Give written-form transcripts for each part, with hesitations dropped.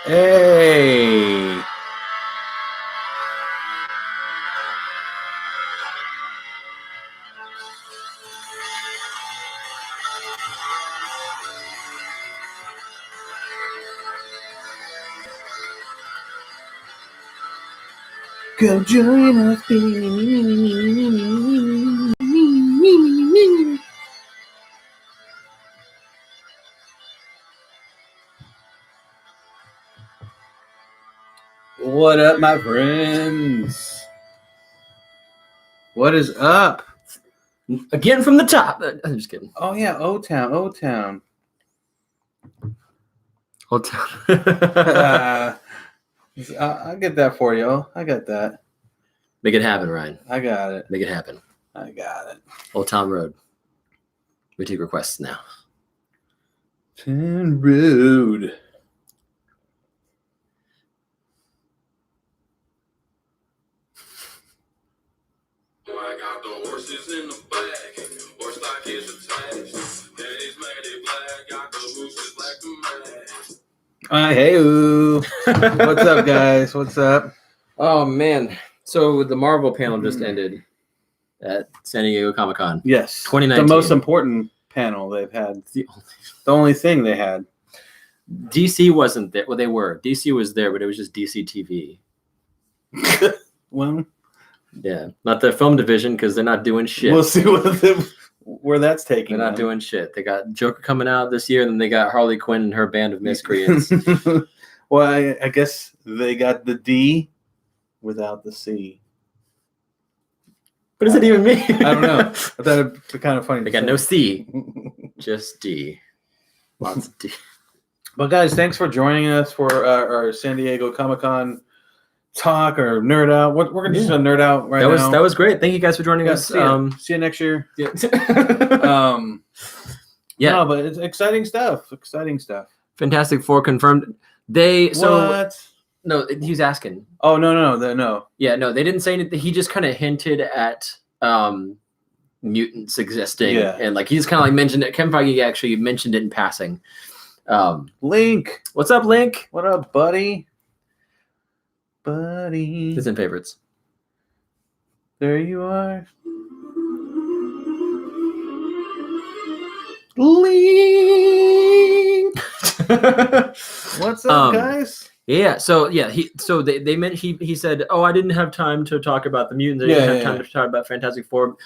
Hey. Come join us. What up, my friends? What is up? Again from the top. I'm just kidding. Oh yeah, O-Town. I'll get that for you. I got that. Make it happen, Ryan. I got it. Make it happen. I got it. Old Town Road. We take requests now. Town Road. I got the horses in the back. Horse stock is attached. Daddy's made it black. Got the roosters black to match. Hey, what's up, guys? What's up? Oh, man. So the Marvel panel just ended at San Diego Comic-Con. Yes. 2019. The most important panel they've had. The only thing they had. DC wasn't there. Well, they were. DC was there, but it was just DC TV. Well, yeah. Not the film division because they're not doing shit. we'll see where that's taking They're not doing shit. They got Joker coming out this year, and then they got Harley Quinn and her band of miscreants. Well, I guess they got the D without the C. What does it even mean? I don't know. I thought it'd be kind of funny. They got no C, just D. Lots of D. But guys, thanks for joining us for our San Diego Comic-Con talk or nerd out. We're gonna just nerd out right now. That was great. Thank you guys for joining us. See you next year. Yeah. Yeah. No, but it's exciting stuff. Exciting stuff. Fantastic Four confirmed. What? No, he's asking. Oh no. Yeah, no, they didn't say anything. He just kind of hinted at mutants existing, and like he just kind of like mentioned it. Kevin Feige actually mentioned it in passing. Link, what's up, Link? What up, buddy? Buddy, It's in favorites. There you are. Link. What's up, guys? Yeah, he said, "Oh, I didn't have time to talk about the mutants. I didn't have time to talk about Fantastic Four."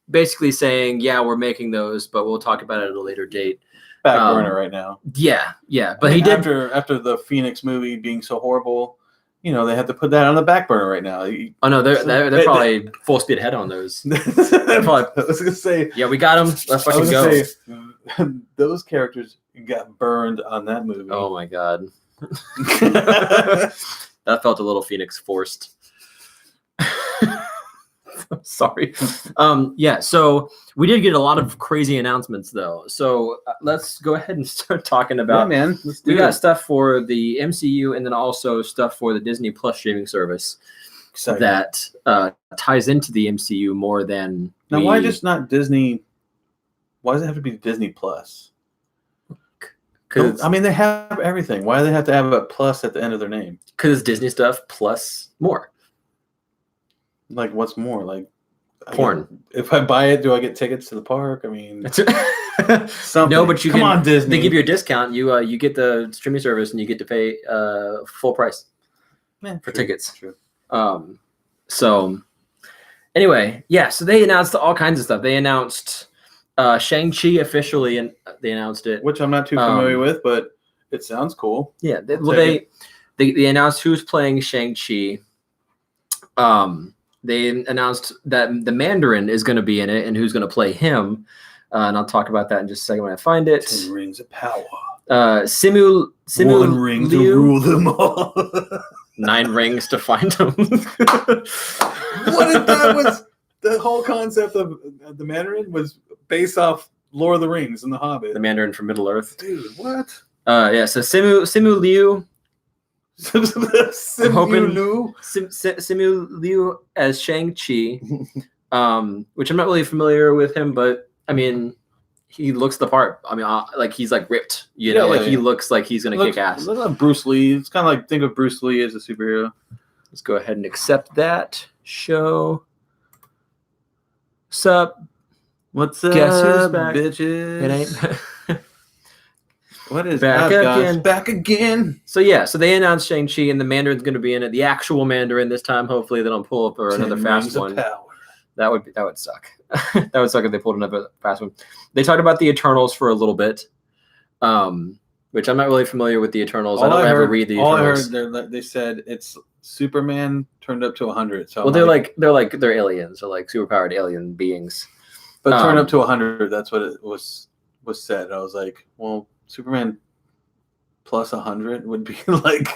Basically saying, "Yeah, we're making those, but we'll talk about it at a later date." Back burner right now. Yeah, but he did after the Phoenix movie being so horrible. You know, they have to put that on the back burner right now. Oh no, they're probably full speed ahead on those. I was gonna say, yeah, we got them. Let's fucking go. Those characters got burned on that movie. Oh my god, that felt a little Phoenix forced. Sorry. Yeah, so we did get a lot of crazy announcements though. So let's go ahead and start talking about. Yeah, man. We got stuff for the MCU and then also stuff for the Disney Plus streaming service that ties into the MCU more than. Now, why just not Disney? Why does it have to be Disney Plus? Because I mean, they have everything. Why do they have to have a plus at the end of their name? Because it's Disney stuff plus more. Like, what's more? Like porn. If I buy it, do I get tickets to the park? I mean, something. No, but Come on, Disney. They give you a discount. You get the streaming service and you get to pay full price for tickets. True. So anyway, yeah. So they announced all kinds of stuff. They announced Shang-Chi officially, and they announced it, which I'm not too familiar with, but it sounds cool. Yeah. They announced who's playing Shang-Chi. They announced that the Mandarin is going to be in it and who's going to play him. And I'll talk about that in just a second when I find it. 10 rings of power. Simu One ring Liu, to rule them all. 9 rings to find him. What if that was the whole concept of the Mandarin was based off Lord of the Rings and The Hobbit? The Mandarin from Middle Earth. Dude, what? Yeah, so Simu Liu. Simu Liu as Shang-Chi, which I'm not really familiar with him, but I mean, he looks the part. I mean, like he's like ripped, you know, like he looks like he's gonna kick ass. Look like Bruce Lee. It's kind of like think of Bruce Lee as a superhero. Let's go ahead and accept that. Show. Sup? What's up, Guess who's back? bitches? It ain't. What is Back up, guys? again. Back again. So they announced Shang-Chi and the Mandarin's going to be in it. The actual Mandarin this time. Hopefully they don't pull up or another fast one. That would suck. That would suck if they pulled another fast one. They talked about the Eternals for a little bit, which I'm not really familiar with the Eternals. I don't ever read the Eternals. All I heard, they said it's Superman turned up to 100. So well, they're aliens, or like superpowered alien beings. But turned up to 100. That's what it was said. I was like, well, Superman plus 100 would be like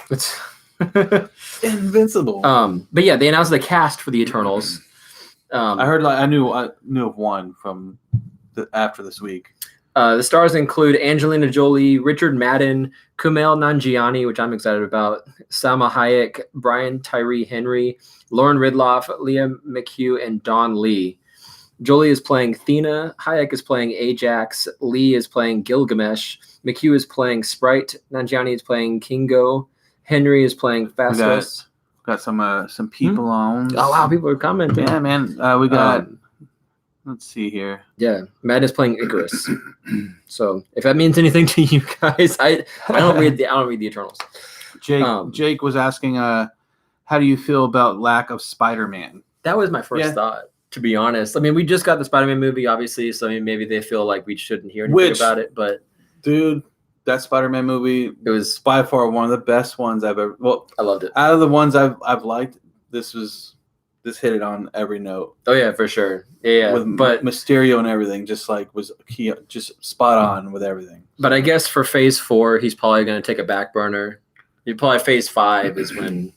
invincible. But yeah, they announced the cast for the Eternals. I heard I knew of one from after this week. The stars include Angelina Jolie, Richard Madden, Kumail Nanjiani, which I'm excited about, Salma Hayek, Brian Tyree Henry, Lauren Ridloff, Leah McHugh, and Don Lee. Jolie is playing Thena, Hayek is playing Ajax, Lee is playing Gilgamesh, McHugh is playing Sprite, Nanjiani is playing Kingo, Henry is playing Phastos. Got some people on. Oh wow, people are commenting. Yeah, man. We got. Let's see here. Yeah, Madden is playing Icarus. So if that means anything to you guys, I don't read the Eternals. Jake was asking, how do you feel about lack of Spider-Man? That was my first thought, to be honest. I mean, we just got the Spider-Man movie, obviously, so I mean, maybe they feel like we shouldn't hear anything about it. But dude, that Spider-Man movie, it was by far one of the best ones I've ever. Well, I loved it. Out of the ones I've liked, this hit it on every note. Oh yeah, for sure. Yeah, but Mysterio and everything just was key, just spot on with everything. But I guess for Phase 4, he's probably going to take a back burner. Probably Phase 5 is when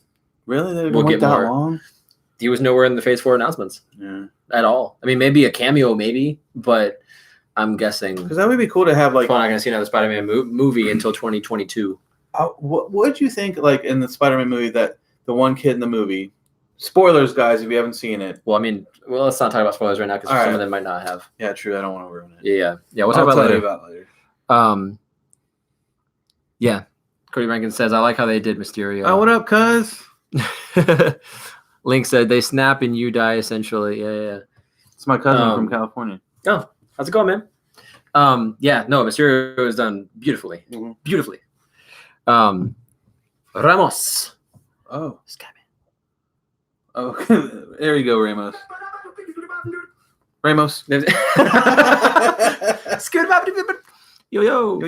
really we'll get that long. He was nowhere in the Phase 4 announcements at all. I mean, maybe a cameo, but I'm guessing because that would be cool to have like. We're not going to see another Spider-Man movie until 2022. What did you think like in the Spider-Man movie that the one kid in the movie? Spoilers, guys, if you haven't seen it. Well, I mean, let's not talk about spoilers right now because some of them might not have. Yeah, true. I don't want to ruin it. Yeah. We'll talk about later. Yeah. Cody Rankin says, I like how they did Mysterio. Oh, what up, cuz? Link said, they snap and you die, essentially. Yeah. It's my cousin from California. Oh, how's it going, man? Mysterio is done beautifully. Mm-hmm. Beautifully. Ramos. Oh. Oh, there you go, Ramos. Yo.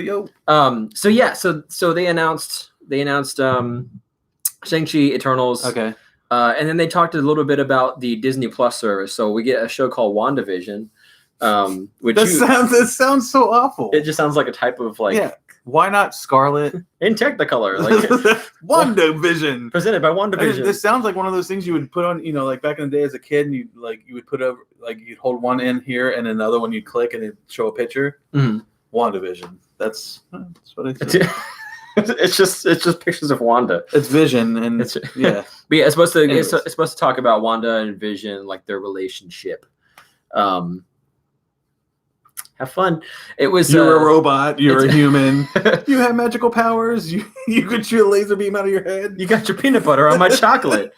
So they announced Shang-Chi Eternals. Okay. And then they talked a little bit about the Disney Plus service. So we get a show called WandaVision. It sounds so awful. It just sounds like a type of like. Yeah. Why not Scarlet in Technicolor? Like WandaVision, presented by WandaVision. This sounds like one of those things you would put on, like back in the day as a kid, and you would put over, like you'd hold one in here and another one you'd click and it'd show a picture. Mm-hmm. WandaVision. That's what I said. It's just pictures of Wanda. It's Vision, and but yeah, it's supposed to talk about Wanda and Vision, like their relationship. Have fun. It was. You're a robot. You're a human. You have magical powers. You could shoot a laser beam out of your head. You got your peanut butter on my chocolate.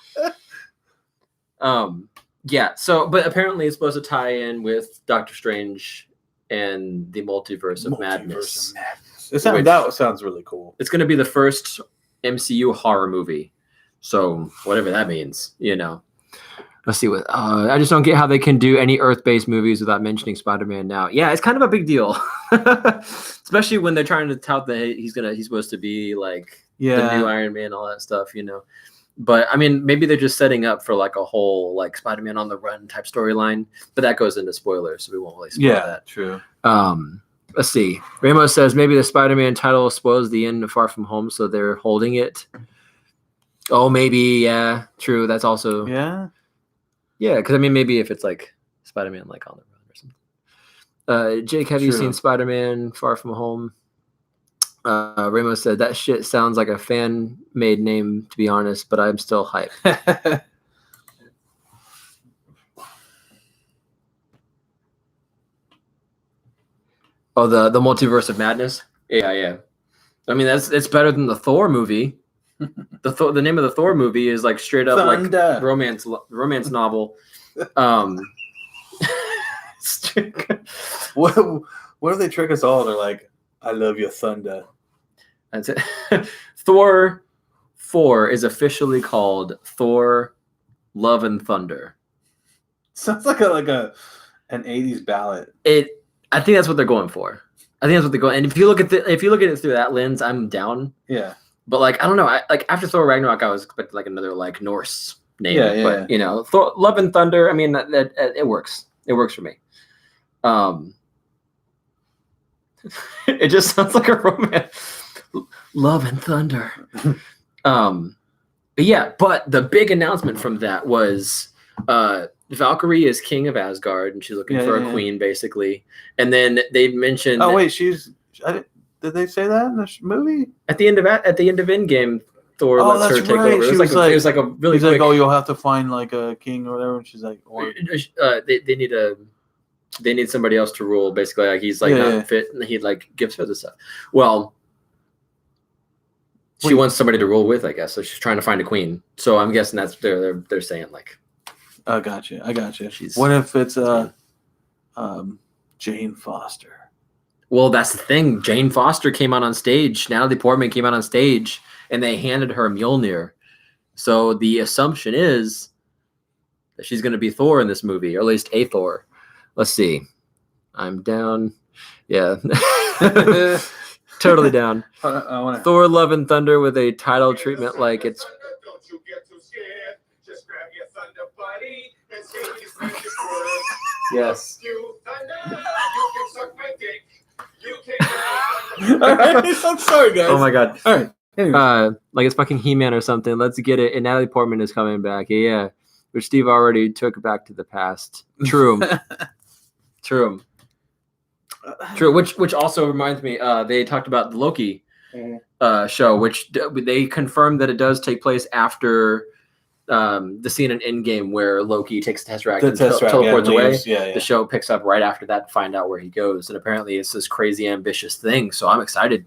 Yeah. So, but apparently, it's supposed to tie in with Doctor Strange and the Multiverse of Madness. That sounds really cool. It's going to be the first MCU horror movie. So, whatever that means, Let's see what. I just don't get how they can do any Earth-based movies without mentioning Spider-Man now. Yeah, it's kind of a big deal, especially when they're trying to tout that he's supposed to be like the new Iron Man, all that stuff, But I mean, maybe they're just setting up for like a whole like Spider-Man on the run type storyline. But that goes into spoilers, so we won't really spoil that. True. Let's see. Ramos says maybe the Spider-Man title spoils the end of Far From Home, so they're holding it. Oh, maybe. Yeah, true. That's also. Yeah, because I mean, maybe if it's like Spider-Man, like on the run or something. Jake, have you seen Spider-Man Far From Home? Ramos said that shit sounds like a fan-made name, to be honest, but I'm still hyped. Oh, the Multiverse of Madness. Yeah. I mean, it's better than the Thor movie. The name of the Thor movie is like straight up Thunder. like romance novel. What if they trick us all? They're like, "I love your thunder." That's it. Thor 4 is officially called Thor: Love and Thunder. Sounds like an '80s ballad. I think that's what they're going for. I think that's what they're going. And if you look at it through that lens, I'm down. Yeah. But like, I don't know. Like after Thor Ragnarok, I was expecting like another like Norse name. Yeah. But you know, Thor, Love and Thunder. I mean, that it works. It works for me. It just sounds like a romance. Love and Thunder. But the big announcement from that was Valkyrie is king of Asgard, and she's looking for a queen, basically. And then they mentioned. Oh wait, did they say that in the movie? At the end of Endgame, Thor lets her take over. It was like a really. He's like, "Oh, you'll have to find like a king or whatever," and she's like, "Or they need somebody else to rule." Basically, like he's like not fit, and he like gives her the stuff. Well, she wants somebody to rule with, I guess. So she's trying to find a queen. So I'm guessing that's they're saying like. I got you. What if it's Jane Foster? Well, that's the thing. Jane Foster came out on stage. Natalie Portman came out on stage, and they handed her Mjolnir. So the assumption is that she's going to be Thor in this movie, or at least a Thor. Let's see. I'm down. Yeah. Totally down. Thor: Love and Thunder with a title treatment like it's. Don't you get too scared. Just grab your thunder buddy and see Yes. you thunder, you can suck my dick. You can. I'm sorry, guys. Oh my god. All right. Anyway. Like it's fucking He-Man or something. Let's get it. And Natalie Portman is coming back. Yeah. Which Steve already took back to the past. True. True. Which also reminds me, they talked about the Loki show, which they confirmed that it does take place after the scene in Endgame where Loki takes the Tesseract and teleports away. The show picks up right after that to find out where he goes. And apparently it's this crazy ambitious thing. So I'm excited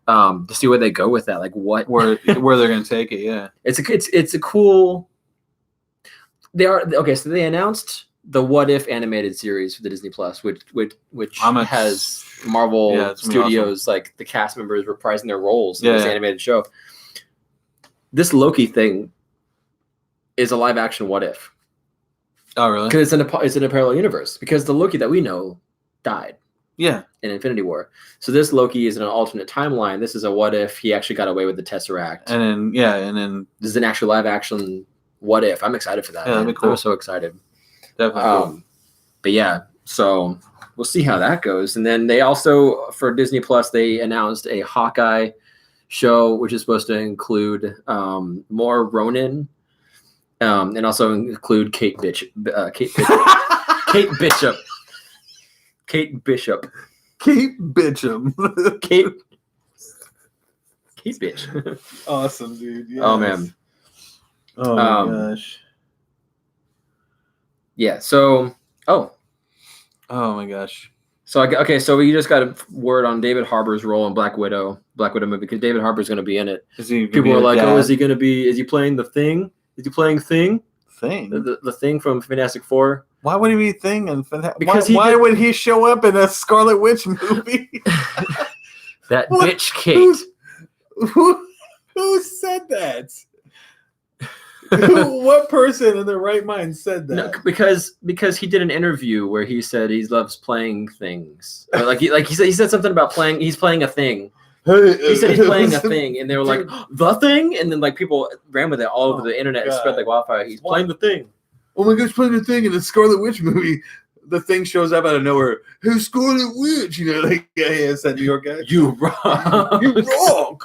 to see where they go with that. Like where they're going to take it. Yeah. It's a cool. They are okay. So they announced the What If animated series for the Disney Plus, which has Marvel Studios, awesome. Like the cast members reprising their roles in this animated show. This Loki thing is a live action What If. Oh, really? Because it's in a parallel universe. Because the Loki that we know died. Yeah. In Infinity War. So this Loki is in an alternate timeline. This is a What If he actually got away with the Tesseract. And then this is an actual live action What If. I'm excited for that. Yeah, that'd be cool. I'm so excited. Definitely cool. But yeah, so we'll see how that goes. And then they also, for Disney Plus, they announced a Hawkeye show, which is supposed to include more Ronin, and also include Kate Bishop. Kate Bishop. Awesome, dude. Yes. Oh man. Oh my gosh. Yeah. So. Oh my gosh. So so we just got a word on David Harbour's role in Black Widow movie, because David Harbour's going to be in it. People are like, "Oh, is he going to be? Is he playing the Thing? Is he playing Thing? The Thing from Fantastic Four? Why would he be Thing? And why would he show up in a Scarlet Witch movie? That bitch Kate. Who said that? What person in their right mind said that? No, because he did an interview where he said he loves playing things. He said something about playing. He's playing a thing. He said he's playing a thing, and they were like, "The Thing," and then like people ran with it all over the internet and spread like wildfire. He's playing the Thing. Oh my gosh, playing the Thing in the Scarlet Witch movie. The Thing shows up out of nowhere. Who's Scarlet Witch? You know, like it's that New York guy. You wrong. You wrong.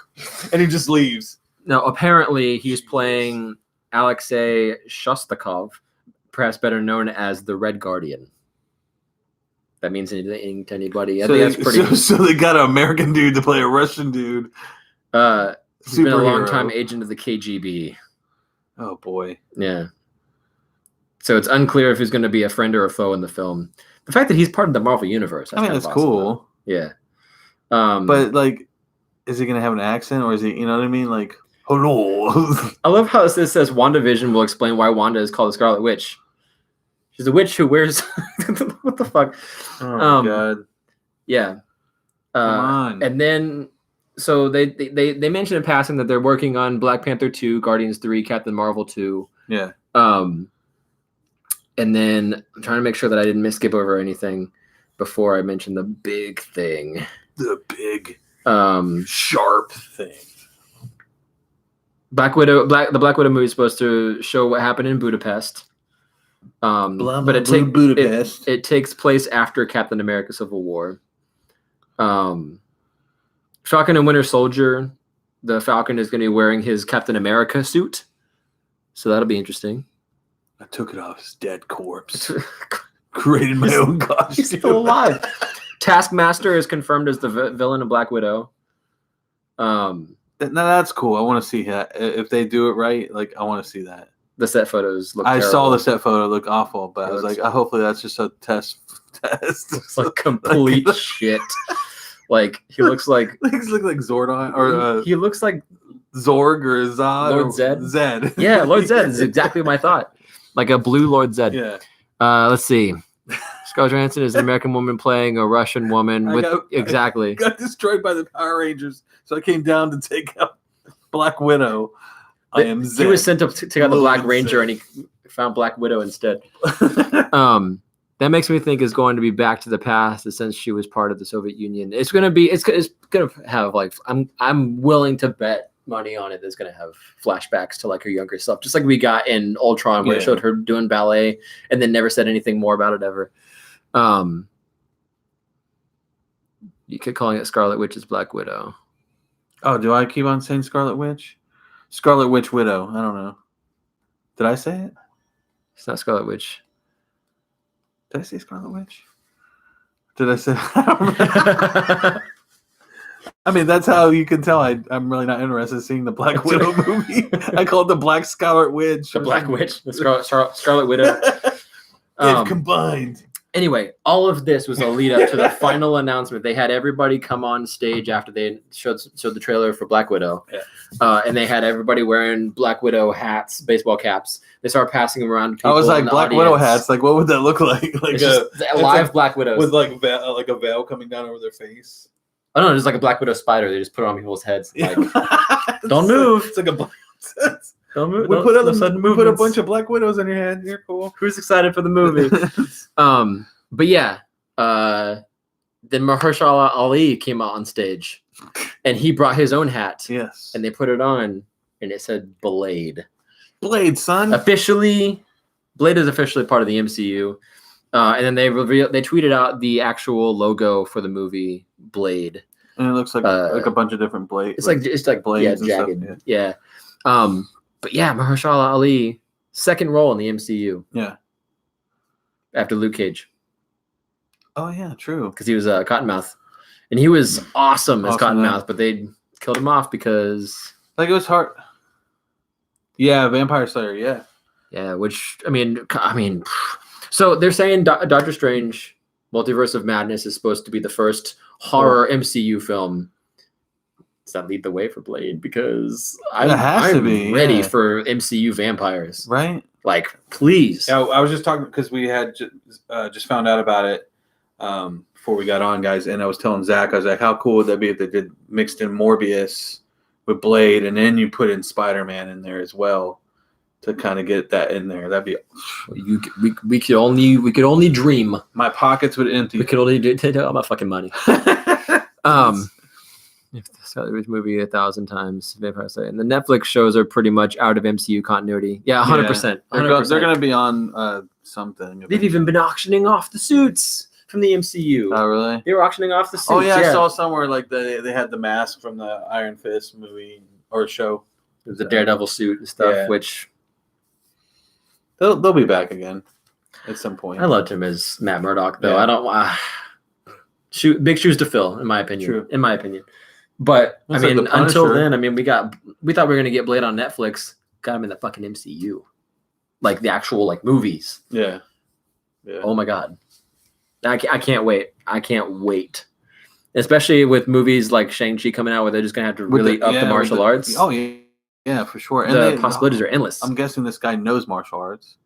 And he just leaves. No, apparently he's playing Alexei Shostakov, perhaps better known as the Red Guardian. That means anything to anybody. I think that's pretty. So they got an American dude to play a Russian dude. He's been a long-time agent of the KGB. Oh boy. Yeah. So it's unclear if he's going to be a friend or a foe in the film. The fact that he's part of the Marvel universe. That's cool. Yeah. But like, is he gonna have an accent, or is he? You know what I mean? Like, hello. I love how this says WandaVision will explain why Wanda is called the Scarlet Witch. She's a witch who wears what the fuck? Oh my god. Yeah. Come on. And then so they mentioned in passing that they're working on Black Panther 2, Guardians 3, Captain Marvel 2. Yeah. And then I'm trying to make sure that I didn't skip over anything before I mentioned the big thing. The big sharp thing. The Black Widow movie is supposed to show what happened in Budapest. But it takes place after Captain America Civil War. Falcon and Winter Soldier, the Falcon is going to be wearing his Captain America suit. So that'll be interesting. I took it off his dead corpse. Created my own costume. He's still alive. Taskmaster is confirmed as the villain of Black Widow. Now that's cool. I want to see that. If they do it right, like I want to see that. The set photos look I terrible. saw the set photo look awful, but I was like, hopefully that's just a test. It's like complete shit. Like he looks like he's look like Zordon or he looks like Zorg or Zod Lord or Zed. Zed. Yeah, Lord Zed is exactly my thought. Like a blue Lord Zed. Yeah. Let's see. Scarlett Johansson is an American woman playing a Russian woman with exactly. I got destroyed by the Power Rangers, so I came down to take out Black Widow. I am Zed. He was sent to take out the Black Ranger, and he found Black Widow instead. That makes me think is going to be Back to the Past, since she was part of the Soviet Union. It's gonna have like I'm willing to bet money on it. That's gonna have flashbacks to like her younger self, just like we got in Ultron, where it showed her doing ballet and then never said anything more about it ever. You keep calling it Scarlet Witch's Black Widow. Oh, do I keep on saying Scarlet Witch? Scarlet Witch Widow. I don't know. Did I say it? It's not Scarlet Witch. Did I say Scarlet Witch? Did I say? I mean, that's how you can tell I'm really not interested in seeing the Black Widow movie. I call it the Black Scarlet Witch. The Black Witch, the Scarlet Widow. They've combined. Anyway, all of this was a lead up to the final announcement. They had everybody come on stage after they showed the trailer for Black Widow. Yeah. And they had everybody wearing Black Widow hats, baseball caps. They started passing them around to people. I was like, Black Widow hats? Like, what would that look like? Like a live Black Widow. With like a veil coming down over their face? Oh, no, just like a Black Widow spider. They just put it on people's heads. Like, don't move. It's like a black... Don't move. We put a bunch of Black Widows on your head. You're cool. Who's excited for the movie? But yeah, then Mahershala Ali came out on stage, and he brought his own hat. Yes. And they put it on, and it said Blade. Blade, son. Blade is officially part of the MCU. And then they tweeted out the actual logo for the movie Blade. And it looks like a bunch of different blades. It's like blades, jagged. Stuff, yeah. But yeah, Mahershala Ali, second role in the MCU. Yeah. After Luke Cage. Oh yeah, true. Because he was Cottonmouth, and he was awesome as Cottonmouth, but they killed him off because like it was hard. Yeah, Vampire Slayer. Yeah. Yeah, which I mean, so they're saying Doctor Strange: Multiverse of Madness is supposed to be the first horror MCU film. Does that lead the way for Blade? Because I'm ready for MCU vampires. Right? Like, please. Yeah, I was just talking because we had just found out about it before we got on, guys. And I was telling Zach, I was like, how cool would that be if they did mixed in Morbius with Blade, and then you put in Spider-Man in there as well to kind of get that in there. That'd be. We could only dream. My pockets would empty. We could only take all my fucking money. If Scarlet Witch movie 1,000 times, Vampire Slayer, and the Netflix shows are pretty much out of MCU continuity. Yeah, 100%. They're going to be on something. They've even been auctioning off the suits from the MCU. Oh, really? They were auctioning off the suits. Oh, yeah, I saw somewhere like they had the mask from the Iron Fist movie or show. The Daredevil suit and stuff, which they'll be back again at some point. I loved him as Matt Murdock, though. I don't big shoes to fill, in my opinion. True. In my opinion. But it's I mean, like until then, I mean, we thought we were gonna get Blade on Netflix. Got him in the fucking MCU, like the actual like movies. Yeah. Oh my god, I can't wait. I can't wait. especially with movies like Shang-Chi coming out, where they're just gonna have to With really up the martial arts. Oh yeah, yeah, for sure. And The possibilities are endless. I'm guessing this guy knows martial arts.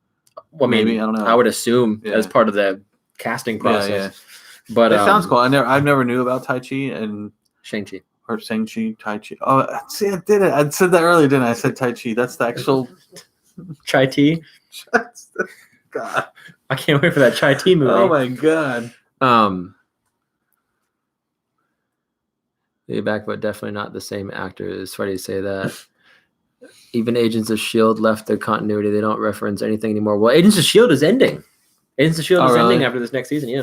Well, I mean, maybe, I don't know. I would assume Yeah. as part of the casting process. Yeah. But It sounds cool. I never knew about Tai Chi and Shang-Chi. or Shang-Chi, Tai Chi. Oh, see, I did it. I said that earlier, didn't I? I said Tai Chi. That's the actual. Chai tea. God. I can't wait for that chai tea movie. Oh my God. Way back, but definitely not the same actor. It's funny to say that. Even Agents of S.H.I.E.L.D. left their continuity. They don't reference anything anymore. Well, Agents of S.H.I.E.L.D. is ending. Agents of S.H.I.E.L.D. is really? ending after this next season, yeah.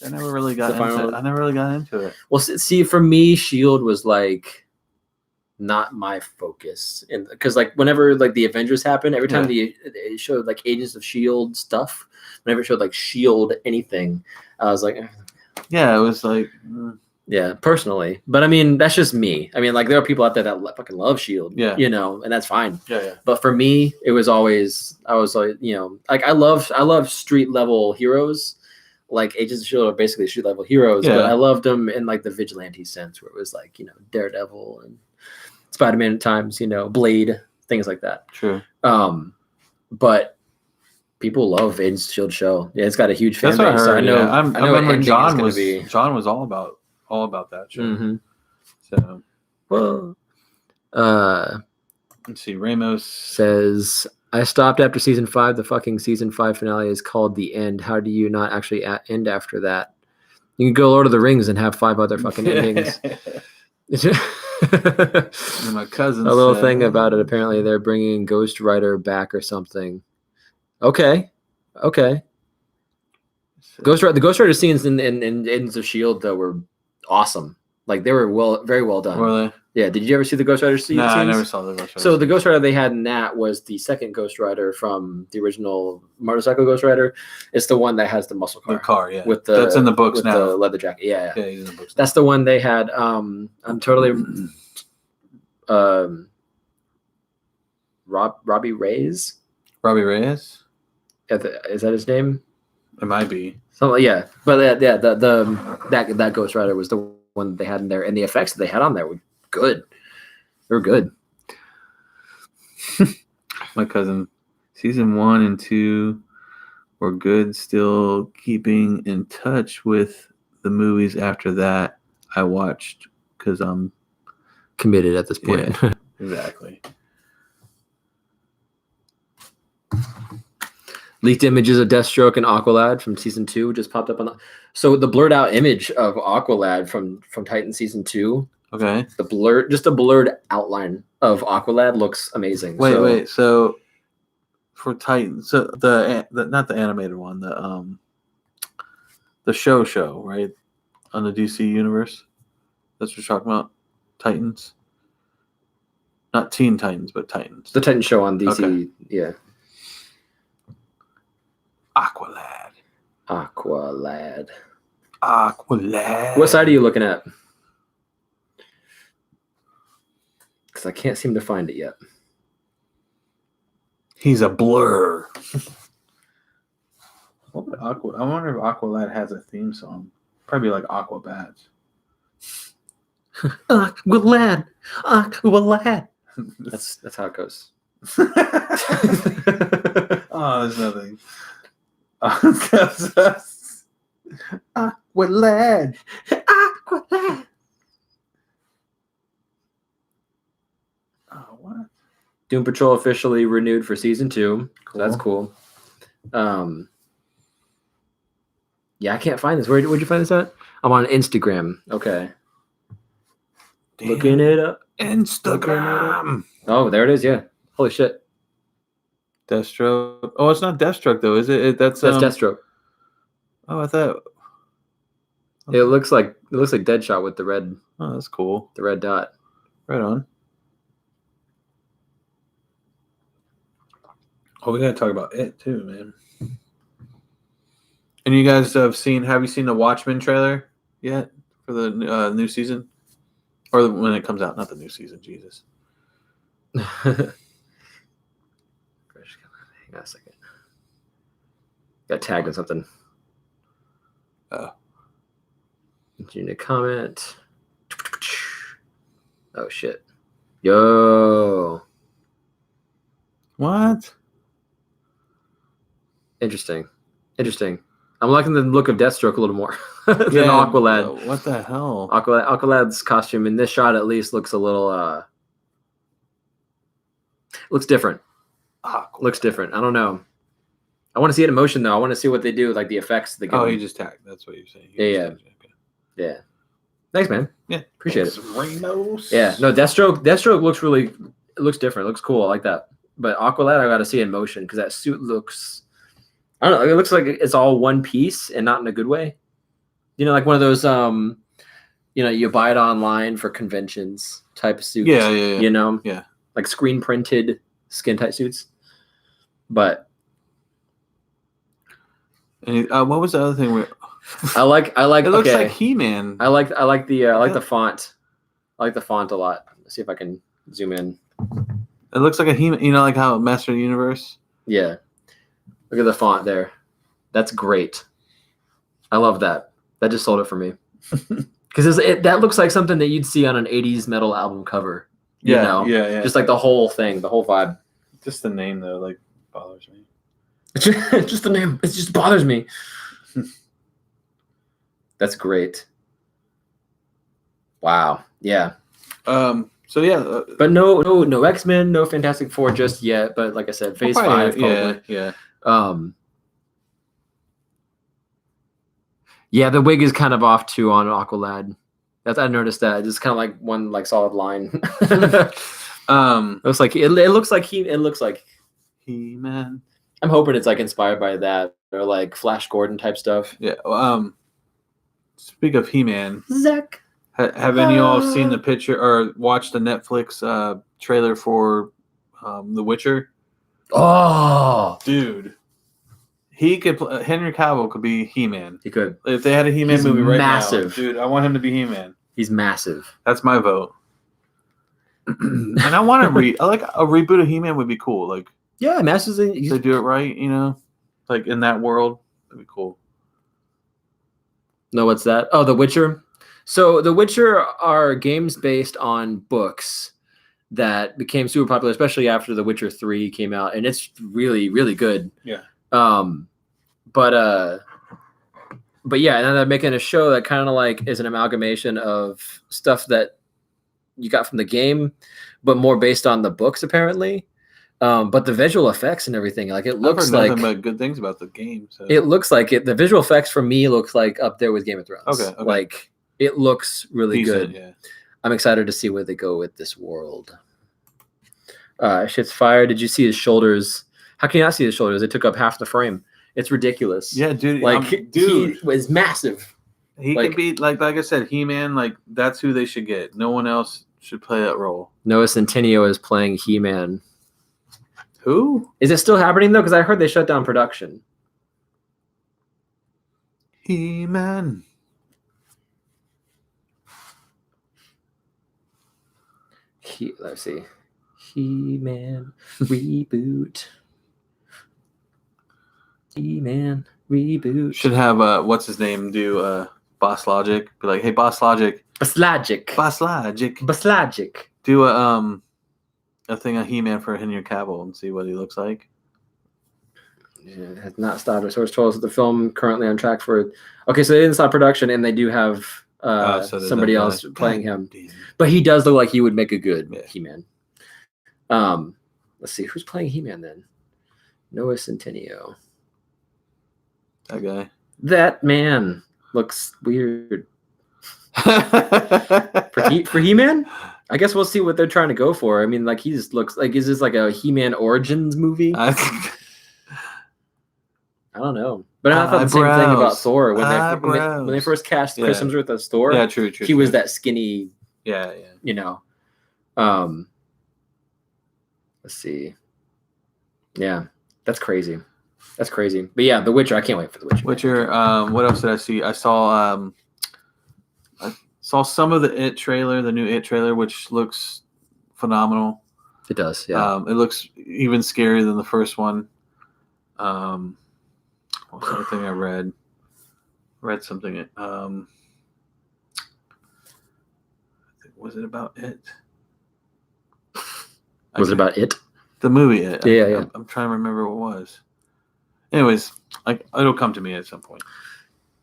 I never really got The final into it. one. I never really got into it. Well, see, for me, S.H.I.E.L.D. was like not my focus. And because like whenever like the Avengers happened, every time it showed like Agents of S.H.I.E.L.D. stuff, whenever it showed like S.H.I.E.L.D. anything, I was like, Yeah, it was like. yeah, personally. But I mean, that's just me. I mean, like there are people out there that fucking love S.H.I.E.L.D., Yeah. you know, and that's fine. Yeah. But for me, it was always I was like, you know, like I love street level heroes. Like Agents of S.H.I.E.L.D. are basically street level heroes, but Yeah. I loved them in like the vigilante sense, where it was like, you know, Daredevil and Spider-Man at times, you know, Blade, things like that. True. But people love Agents of S.H.I.E.L.D. show. Yeah, it's got a huge fan That's what I base. heard. So I know. Yeah. I know remember ending is John gonna was be. John was all about that show. Mm-hmm. So Well, let's see. Ramos says, I stopped after season 5. The fucking season 5 finale is called The End. How do you not actually end after that? You can go Lord of the Rings and have 5 other fucking endings. And my cousin. A little thing about it. Apparently, they're bringing Ghost Rider back or something. Okay. The Ghost Rider scenes in Agents of S.H.I.E.L.D. though were awesome. Like they were very well done. Were they? Yeah. Did you ever see the Ghost Rider scenes? No, I never saw the Ghost Rider. So the Ghost Rider they had in that was the second Ghost Rider from the original motorcycle Ghost Rider. It's the one that has the muscle car. The car, yeah. With the that's in the books with now. the leather jacket. Yeah. Yeah, he's in the books. That's the one they had. I'm totally. Robbie Reyes. Robbie Reyes. Is that his name? It might be. So yeah, but yeah, that Ghost Rider was the one that they had in there, and the effects that they had on there were good. They were good. My cousin, season 1 and 2 were good. Still keeping in touch with the movies after that. I watched because I'm Committed at this point. Yeah. Exactly. Leaked images of Deathstroke and Aqualad from season 2 just popped up on the. So the blurred out image of Aqualad from Titan season 2. Okay. A blurred outline of Aqualad looks amazing. Wait. So for Titan, so the not the animated one, the show, right? On the DC universe. That's what you're talking about? Titans? Not Teen Titans, but Titans. The Titan show on DC. Okay. Yeah. Aqualad. Aqualad. What side are you looking at? Because I can't seem to find it yet. He's a blur. What would I wonder if Aqualad has a theme song. Probably like Aquabats. Aqualad. That's how it goes. Oh, there's nothing. Aqualad. Oh, what? Doom Patrol officially renewed for season 2. Cool. So that's cool. Yeah, I can't find this. Where'd you find this at? I'm on Instagram. Okay. Damn. Looking it up. Instagram. Oh, there it is. Yeah. Holy shit. Deathstroke. Oh, it's not Deathstroke though, is it? That's Deathstroke. Oh, I thought. It looks like Deadshot with the red Oh, that's cool. dot. Right on. Oh, we gotta talk about it too, man. And you guys have you seen the Watchmen trailer yet for the new season? Or when it comes out, not the new season, Jesus. Hang on a second. Got tagged on something. Oh. Continue to comment. Oh shit. Yo. What? Interesting. I'm liking the look of Deathstroke a little more than Aqualad. What the hell? Aqualad's costume in this shot at least looks a little looks different. Looks different. I don't know. I want to see it in motion though. I want to see what they do, like the effects they Oh, give. he just tagged. That's what you're saying. Yeah. Okay. Yeah. Thanks, man. Yeah. Appreciate it. Rainbows. Yeah. No, Deathstroke looks different. It looks cool. I like that. But Aqualad, I got to see in motion because that suit looks. I don't know. It looks like it's all one piece and not in a good way. You know, like one of those. You buy it online for conventions type of suits. Yeah. You know. Yeah. Like screen printed skin tight suits. But. And what was the other thing? I like. It looks okay. like He-Man. I like the font. I like the font a lot. Let's see if I can zoom in. It looks like a He-Man. You know, like how Master of the Universe. Yeah. Look at the font there. That's great. I love that. That just sold it for me. Because that looks like something that you'd see on an 80s metal album cover. You know? Yeah. Just like the whole thing, the whole vibe. Just the name though, like bothers me. It's just the name. It just bothers me. That's great. Wow. Yeah. So yeah. But no X-Men, no Fantastic Four just yet. But like I said, Phase 5 probably. Yeah. Yeah, the wig is kind of off too on Aqualad. I noticed that. It's kind of like one solid line. It looks like He-Man. I'm hoping it's like inspired by that or like Flash Gordon type stuff. Yeah. Speak of He-Man, Zach. have any of y'all seen the picture or watched the Netflix trailer for The Witcher? Oh, Dude, he could. Henry Cavill could be He-Man. he could. If they had a He-Man He's movie right massive. now, dude, I want him to be He-Man. He's massive. That's my vote. And I want to I like a reboot of He-Man would be cool. Like, Yeah, massive. if they do it right, you know, like in that world, that'd be cool. No, what's that? Oh, The Witcher. So The Witcher are games based on books that became super popular, especially after The Witcher 3 came out, and it's really, really good. Yeah. But yeah, and then they're making a show that kind of like is an amalgamation of stuff that you got from the game, but more based on the books apparently. But the visual effects and everything, like it looks I've heard like nothing but good things about the game. So. it looks like it. The visual effects for me looks like up there with Game of Thrones. Okay. Like it looks really Decent, good. Yeah. I'm excited to see where they go with this world. Shit's fire. Did you see his shoulders? How can you not see his shoulders? They took up half the frame. It's ridiculous. Yeah, dude. Like dude, he was massive. he like- could be like I said, He-Man. Like that's who they should get. No one else should play that role. Noah Centineo is playing He-Man. Who? Is it still happening though? Because I heard they shut down production. He-Man. Let's see. He-Man reboot. He-Man reboot. Should have what's his name do Boss Logic. Be like, hey, Boss Logic. Baslagic. Boss Logic. Baslagic. Do a thing on He-Man for Henry Cavill and see what he looks like. Yeah, has not started. Source told us that the film currently on track for. Okay, so they didn't stop production, and they do have So there's somebody that guy. else playing him. Damn. But he does look like he would make a good Yeah. He-Man. Let's see who's playing He-Man then. Noah Centineo. That guy. That man looks weird for He-Man. I guess we'll see what they're trying to go for. I mean, like he just looks like is this like a He-Man Origins movie? I don't know, but I thought the same thing about Eyebrows. Thor when they first cast Chris Yeah. Hemsworth as Thor. Yeah, true. He was that skinny, Yeah. you know. Let's see. Yeah, that's crazy. That's crazy. But yeah, The Witcher. I can't wait for The Witcher. Witcher. What else did I see? I saw some of the It trailer, the new It trailer, which looks phenomenal. It does. Yeah. It looks even scarier than the first one. What's the other thing I read? Read something. Was it about it? Was it about it? The movie It? Yeah. I'm trying to remember what it was. Anyways, it'll come to me at some point.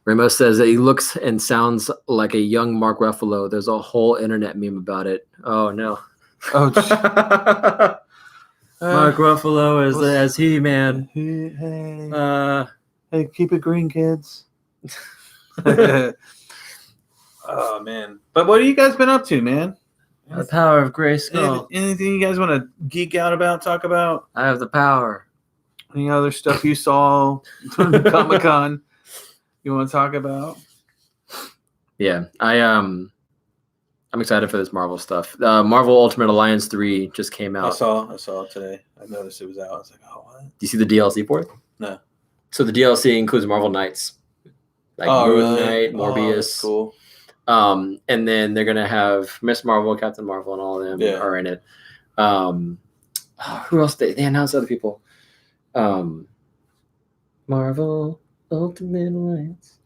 Ramos says that he looks and sounds like a young Mark Ruffalo. There's a whole internet meme about it. Oh no. Oh, Mark Ruffalo as He-Man. Hey, hey, keep it green, kids. Oh man! But what have you guys been up to, man? The power of Grayskull. Anything you guys want to geek out about? Talk about? I have the power. Any other stuff you saw during Comic-Con you want to talk about? Yeah, I'm excited for this Marvel stuff. Marvel Ultimate Alliance 3 just came I out. saw it today. I noticed it was out. I was like, oh, what? Do you see the DLC for it? No. So the DLC includes Marvel Knights, like Moon Knight, Morbius. That's cool. And then they're gonna have Miss Marvel, Captain Marvel, and all of them are in it. Who else? They announced other people. Marvel Ultimate Alliance.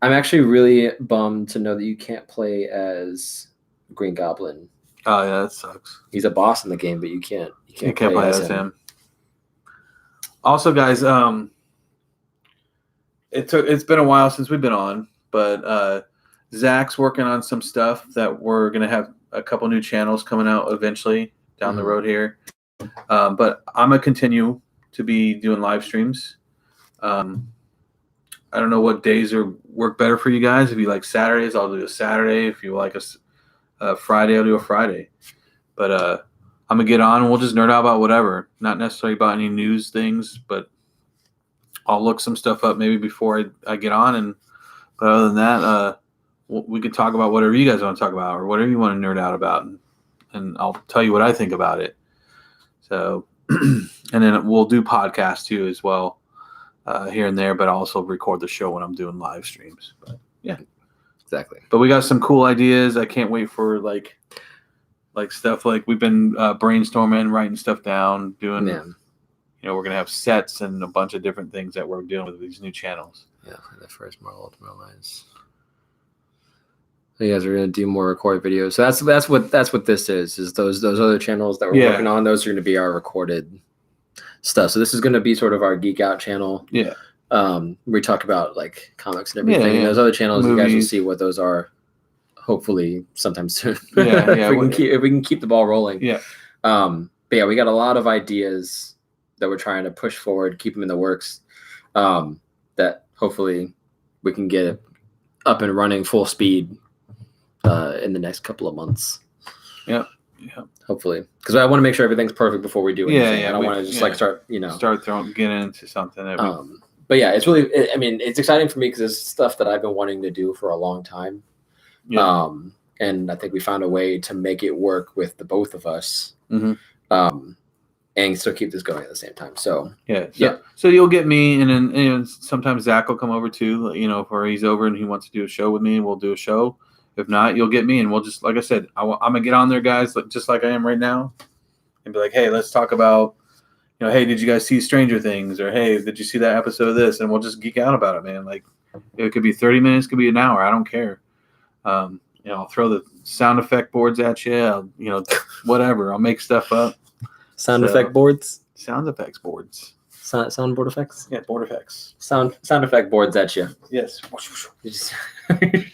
I'm actually really bummed to know that you can't play as Green Goblin. Oh yeah, that sucks. He's a boss in the game, but you can't play as him. Also, guys, it's been a while since we've been on, but Zach's working on some stuff that we're gonna have a couple new channels coming out eventually down the road here. But I'm gonna continue to be doing live streams. I don't know what days work better for you guys. If you like Saturdays, I'll do a Saturday. If you like a Friday, I'll do a Friday. But I'm gonna get on and we'll just nerd out about whatever. Not necessarily about any news things, but I'll look some stuff up maybe before I get on. But other than that, we could talk about whatever you guys want to talk about or whatever you want to nerd out about, and I'll tell you what I think about it. So, and then we'll do podcasts too as well. Here and there, but also record the show when I'm doing live streams. But yeah, exactly. But we got some cool ideas. I can't wait for like stuff like we've been brainstorming, writing stuff down, doing. Yeah. You know, we're gonna have sets and a bunch of different things that we're doing with these new channels. Yeah, for the first Marvel Ultimate Alliance. You guys are gonna do more recorded videos. So that's what this is. Is those other channels that we're working on? Those are gonna be our recorded stuff. So this is going to be sort of our geek out channel. Yeah. We talk about like comics and everything. Yeah. And those other channels, Movies. you guys will see what those are. Hopefully, sometime soon. Yeah. if we can keep the ball rolling. Yeah. But yeah, we got a lot of ideas that we're trying to push forward, keep them in the works. That hopefully we can get it up and running full speed in the next couple of months. Yeah. Yeah. Hopefully, because I want to make sure everything's perfect before we do anything. Yeah. I don't want to just start getting into something. But yeah, it's really. It's exciting for me because it's stuff that I've been wanting to do for a long time. Yeah. And I think we found a way to make it work with the both of us. Mm-hmm. And still keep this going at the same time. So So you'll get me, and then sometimes Zach will come over too. You know, if he's over and he wants to do a show with me, we'll do a show. If not, you'll get me, and we'll just, like I said, I'm gonna get on there, guys, just like I am right now, and be like, hey, let's talk about, hey, did you guys see Stranger Things, or hey, did you see that episode of this? And we'll just geek out about it, man. Like, it could be 30 minutes, it could be an hour, I don't care. I'll throw the sound effect boards at you, whatever. I'll make stuff up. Sound effects boards. Soundboard effects. Yeah, board effects. Sound effect boards at you. Yes. You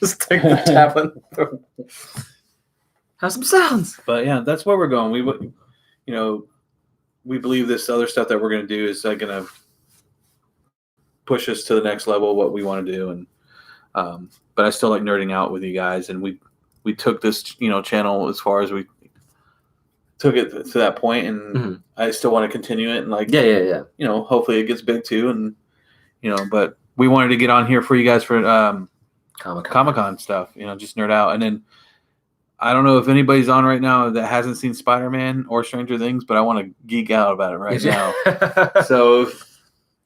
just take the tablet. Have some sounds. But yeah, that's where we're going. We believe this other stuff that we're going to do is going to push us to the next level, what we want to do. And but I still like nerding out with you guys. And we took this channel as far as we took it to that point, and I still want to continue it. And yeah. Hopefully it gets big too. And but we wanted to get on here for you guys for Comic-Con stuff. Just nerd out. And then I don't know if anybody's on right now that hasn't seen Spider-Man or Stranger Things, but I want to geek out about it right now. So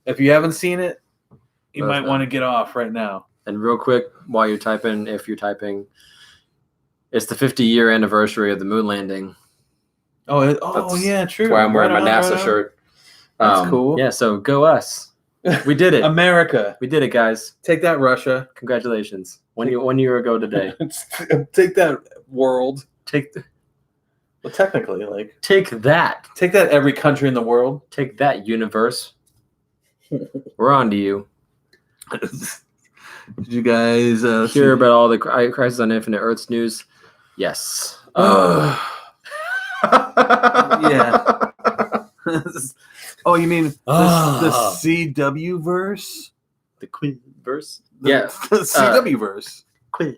if you haven't seen it, you might want to get off right now. And real quick, while you're typing, if you're typing, it's the 50-year anniversary of the moon landing. Yeah, true. That's why I'm wearing my NASA shirt. That's cool. Yeah, so go us. We did it. America. We did it, guys. Take that, Russia. Congratulations. 1 year ago today. Take that, world. Take Well, technically, like take that. take that every country in the world. Take that, universe. We're on to you. Did you guys Hear about all the Crisis on Infinite Earths news? Yes. Yeah. Oh, you mean the CW verse? The Queen verse? The CW verse. Queen.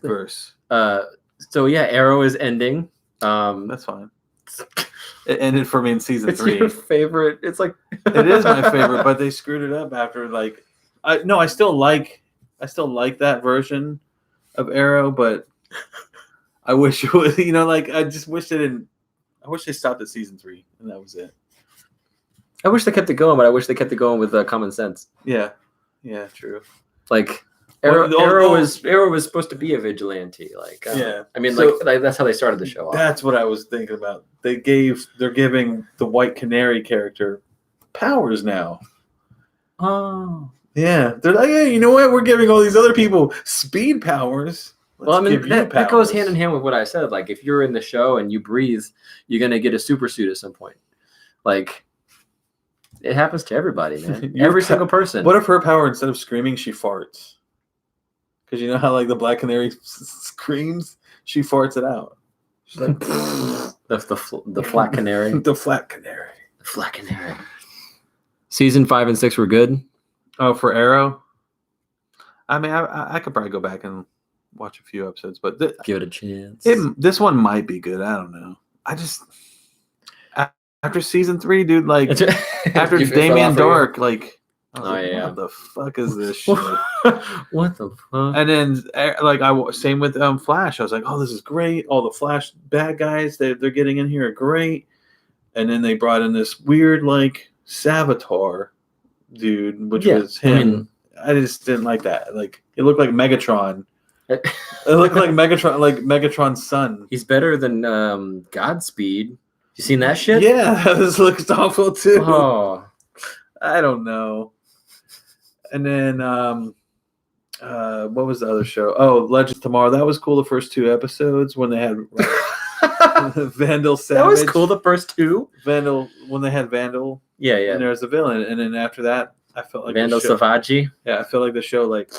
Verse. So yeah, Arrow is ending. That's fine. It ended for me in season It's 3. your favorite. It's like It is my favorite, but they screwed it up after like I still like that version of Arrow, but I wish it was, I just wish they didn't. I wish they stopped at season 3 and that was it. I wish they kept it going, but I wish they kept it going with Common Sense. Yeah, true. Like Well, Arrow was supposed to be a vigilante. Like Yeah. I mean, So- like that's how they started the show off. That's what I was thinking about. They're giving the White Canary character powers now. Oh. Yeah, they're like, hey, you know what? We're giving all these other people speed powers. Well, I Let's mean, give you that goes powers. hand in hand with what I said. Like, if you're in the show and you breathe, you're gonna get a super suit at some point. Like, it happens to everybody, man. Your Every pa- single person. What if her power, instead of screaming, she farts? Because you know how like the Black Canary screams, she farts it out. She's like the flat canary? the Flat Canary. The flat canary. Season 5 and 6 were good. Oh, for Arrow. I mean, I could probably go back and watch a few episodes, but Give it a chance. this one might be good. I don't know. After season 3, dude, like after You fell Damien off of Dark, like, I was Oh, like, yeah. what the fuck is this shit? What the fuck? And then, like, same with Flash. I was like, oh, this is great. All the Flash bad guys they're getting in here are great. And then they brought in this weird, like, Savitar dude, which Yeah, was him. I just didn't like that. Like, it looked like Megatron. It looked like Megatron's son. He's better than Godspeed. You seen that shit? Yeah, this looks awful too. Oh, I don't know. And then, what was the other show? Oh, Legends of Tomorrow. That was cool. The first 2 episodes when they had Vandal Savage. that was cool. The first 2. Vandal, when they had Vandal, Yeah, and yeah. there was a villain, and then after that, I felt like Vandal the show, Savage. yeah, I feel like the show, like,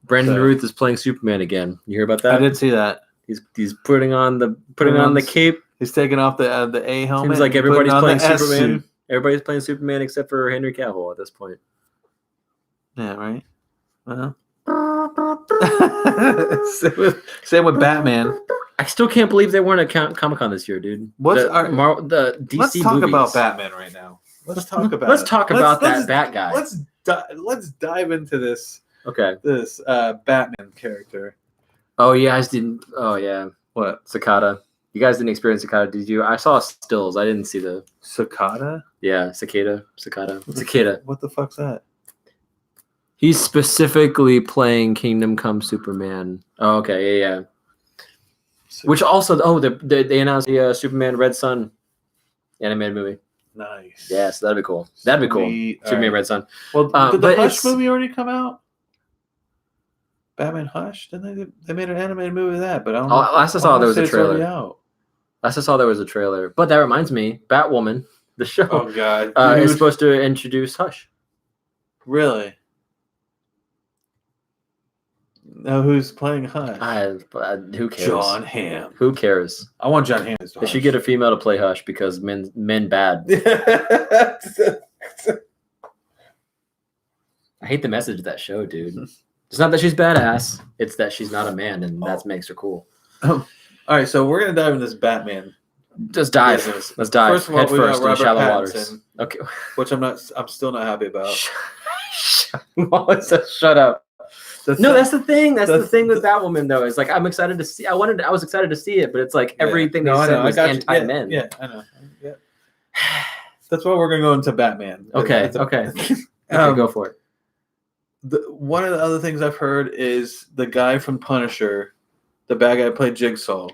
Brandon So- Ruth is playing Superman again. You hear about that? I did see that. He's putting on the cape. He's taking off the A helmet. Seems like and putting everybody's on playing the S Superman. suit. Everybody's playing Superman except for Henry Cavill at this point. Yeah, right. Well. same with Batman. I still can't believe they weren't at Comic Con this year, dude. What's the DC Let's talk movies. about Batman right now. Let's talk about. Let's it. talk about that Bat guy. Let's dive into this Okay. Batman character. Oh, you guys didn't. Oh, yeah. What? Cicada. You guys didn't experience Cicada, did you? I saw stills. I didn't see the. Cicada? Yeah, Cicada. Cicada. What the fuck's that? He's specifically playing Kingdom Come Superman. Oh, okay. Yeah, yeah. Which also, they announced the Superman Red Sun animated movie. Nice. Yeah, so that'd be cool. That'd be cool. Sweet. All Superman right. Red Sun. Well, did the but Hush it's- movie already come out? Batman Hush? Didn't they made an animated movie of that? But I don't know. Last I saw, there was a It's already trailer. out. Last I saw, there was a trailer. But that reminds me, Batwoman, the show, Oh God! is Dude, supposed to introduce Hush. really? Now who's playing Hush? Who cares? John Hamm. Who cares? I want John Hamm as They should get a female to play Hush because men bad. I hate the message of that show, dude. It's not that she's badass; it's that she's not a man, and that makes her cool. All right, so we're gonna dive into this Batman, Just dive. business. Let's dive First of all, head we got first in Robert shallow waters. Pattinson. Okay. which I'm still not happy about. Shut up. No, that's the thing. That's the that's- thing with Batwoman, though. Is like I'm excited to see. I was excited to see it, but it's like everything No, I they said know. I was got you. anti-men. Yeah, I know. Yeah. That's why we're gonna go into Batman. Okay, That's okay. Um, Go for it. One of the other things I've heard is the guy from Punisher, the bad guy who played Jigsaw,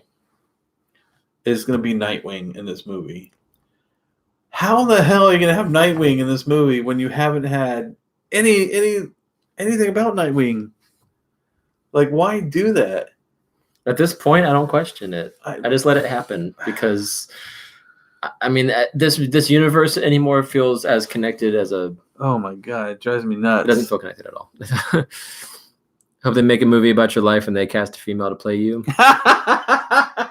is going to be Nightwing in this movie. How the hell are you going to have Nightwing in this movie when you haven't had anything about Nightwing? Like, why do that? At this point, I don't question it. I- I just let it happen because, I mean, this universe anymore feels as connected as a. Oh my god, it drives me It nuts. doesn't feel connected at all. Hope they make a movie about your life and they cast a female to play you. I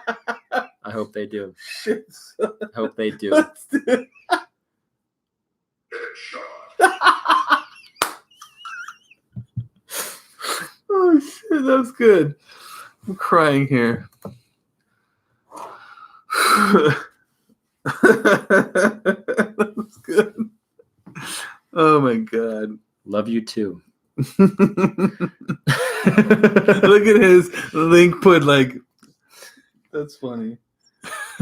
hope they do. Shit. I hope they do. Let's do it. Oh shit, that was good. I'm crying here. That was good. Oh my god. Love you too. Look at his link put like that's funny.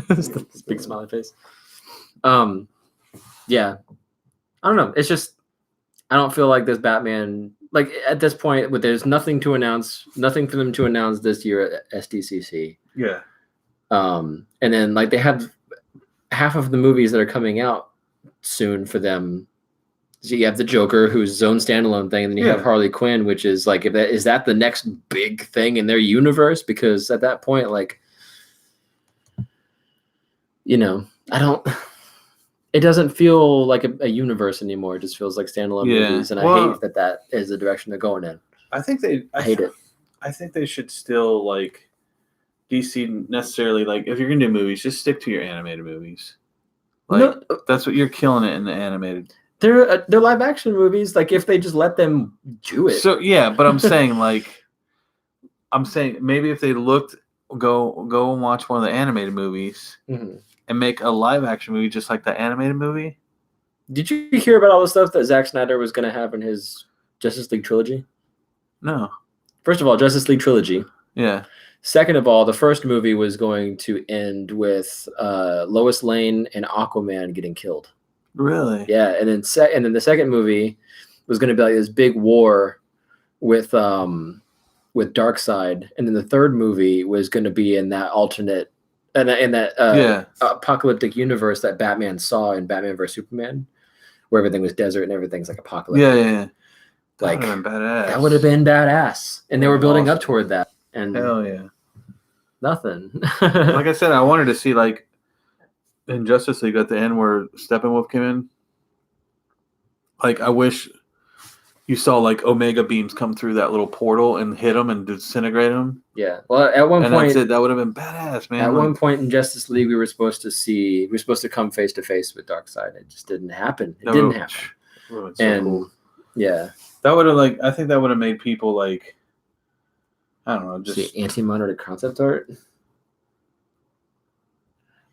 This big smiley face. Yeah. I don't know. It's just I don't feel like this Batman like at this point there's nothing to announce, nothing for them to announce this year at SDCC. Yeah. And then like they have half of the movies that are coming out soon for them. So you have the Joker, who's his own standalone thing, and then you have Yeah. Harley Quinn, which is like is that the next big thing in their universe? Because at that point, like, you know, it doesn't feel like a universe anymore. It just feels like standalone Yeah. movies, and Well- I hate that is the direction they're going in. I think I hate it. I think they should still like DC necessarily like if you're gonna do movies, just stick to your animated movies. Like No, that's what you're killing it in the animated. they're live action movies. Like if they just let them do it. So yeah, but I'm saying maybe if they go and watch one of the animated movies Mhm. and make a live action movie just like the animated movie. Did you hear about all the stuff that Zack Snyder was going to have in his Justice League trilogy? No. First of all, Justice League trilogy. Yeah. Second of all, the first movie was going to end with Lois Lane and Aquaman getting killed. Really? Yeah, and then the second movie was going to be like this big war with Darkseid, and then the third movie was going to be in that alternate in that Yeah. apocalyptic universe that Batman saw in Batman vs Superman, where everything was desert and everything's like apocalyptic. Yeah. That Like, would have been badass. that would have been badass, and they were building up Awesome. toward that, and Hell yeah. nothing. Like I said, I wanted to see like in Justice League at the end where Steppenwolf came in. Like I wish you saw like Omega beams come through that little portal and hit them and disintegrate them. Yeah. Well, at one And point, that's it. That would have been badass, man. at Like, one point in Justice League, we were supposed to come face to face with Darkseid. It just didn't happen. It that didn't would've- happen. would've been so And cool. yeah, That would have I think that would have made people like I don't know, just the anti-monitor concept art.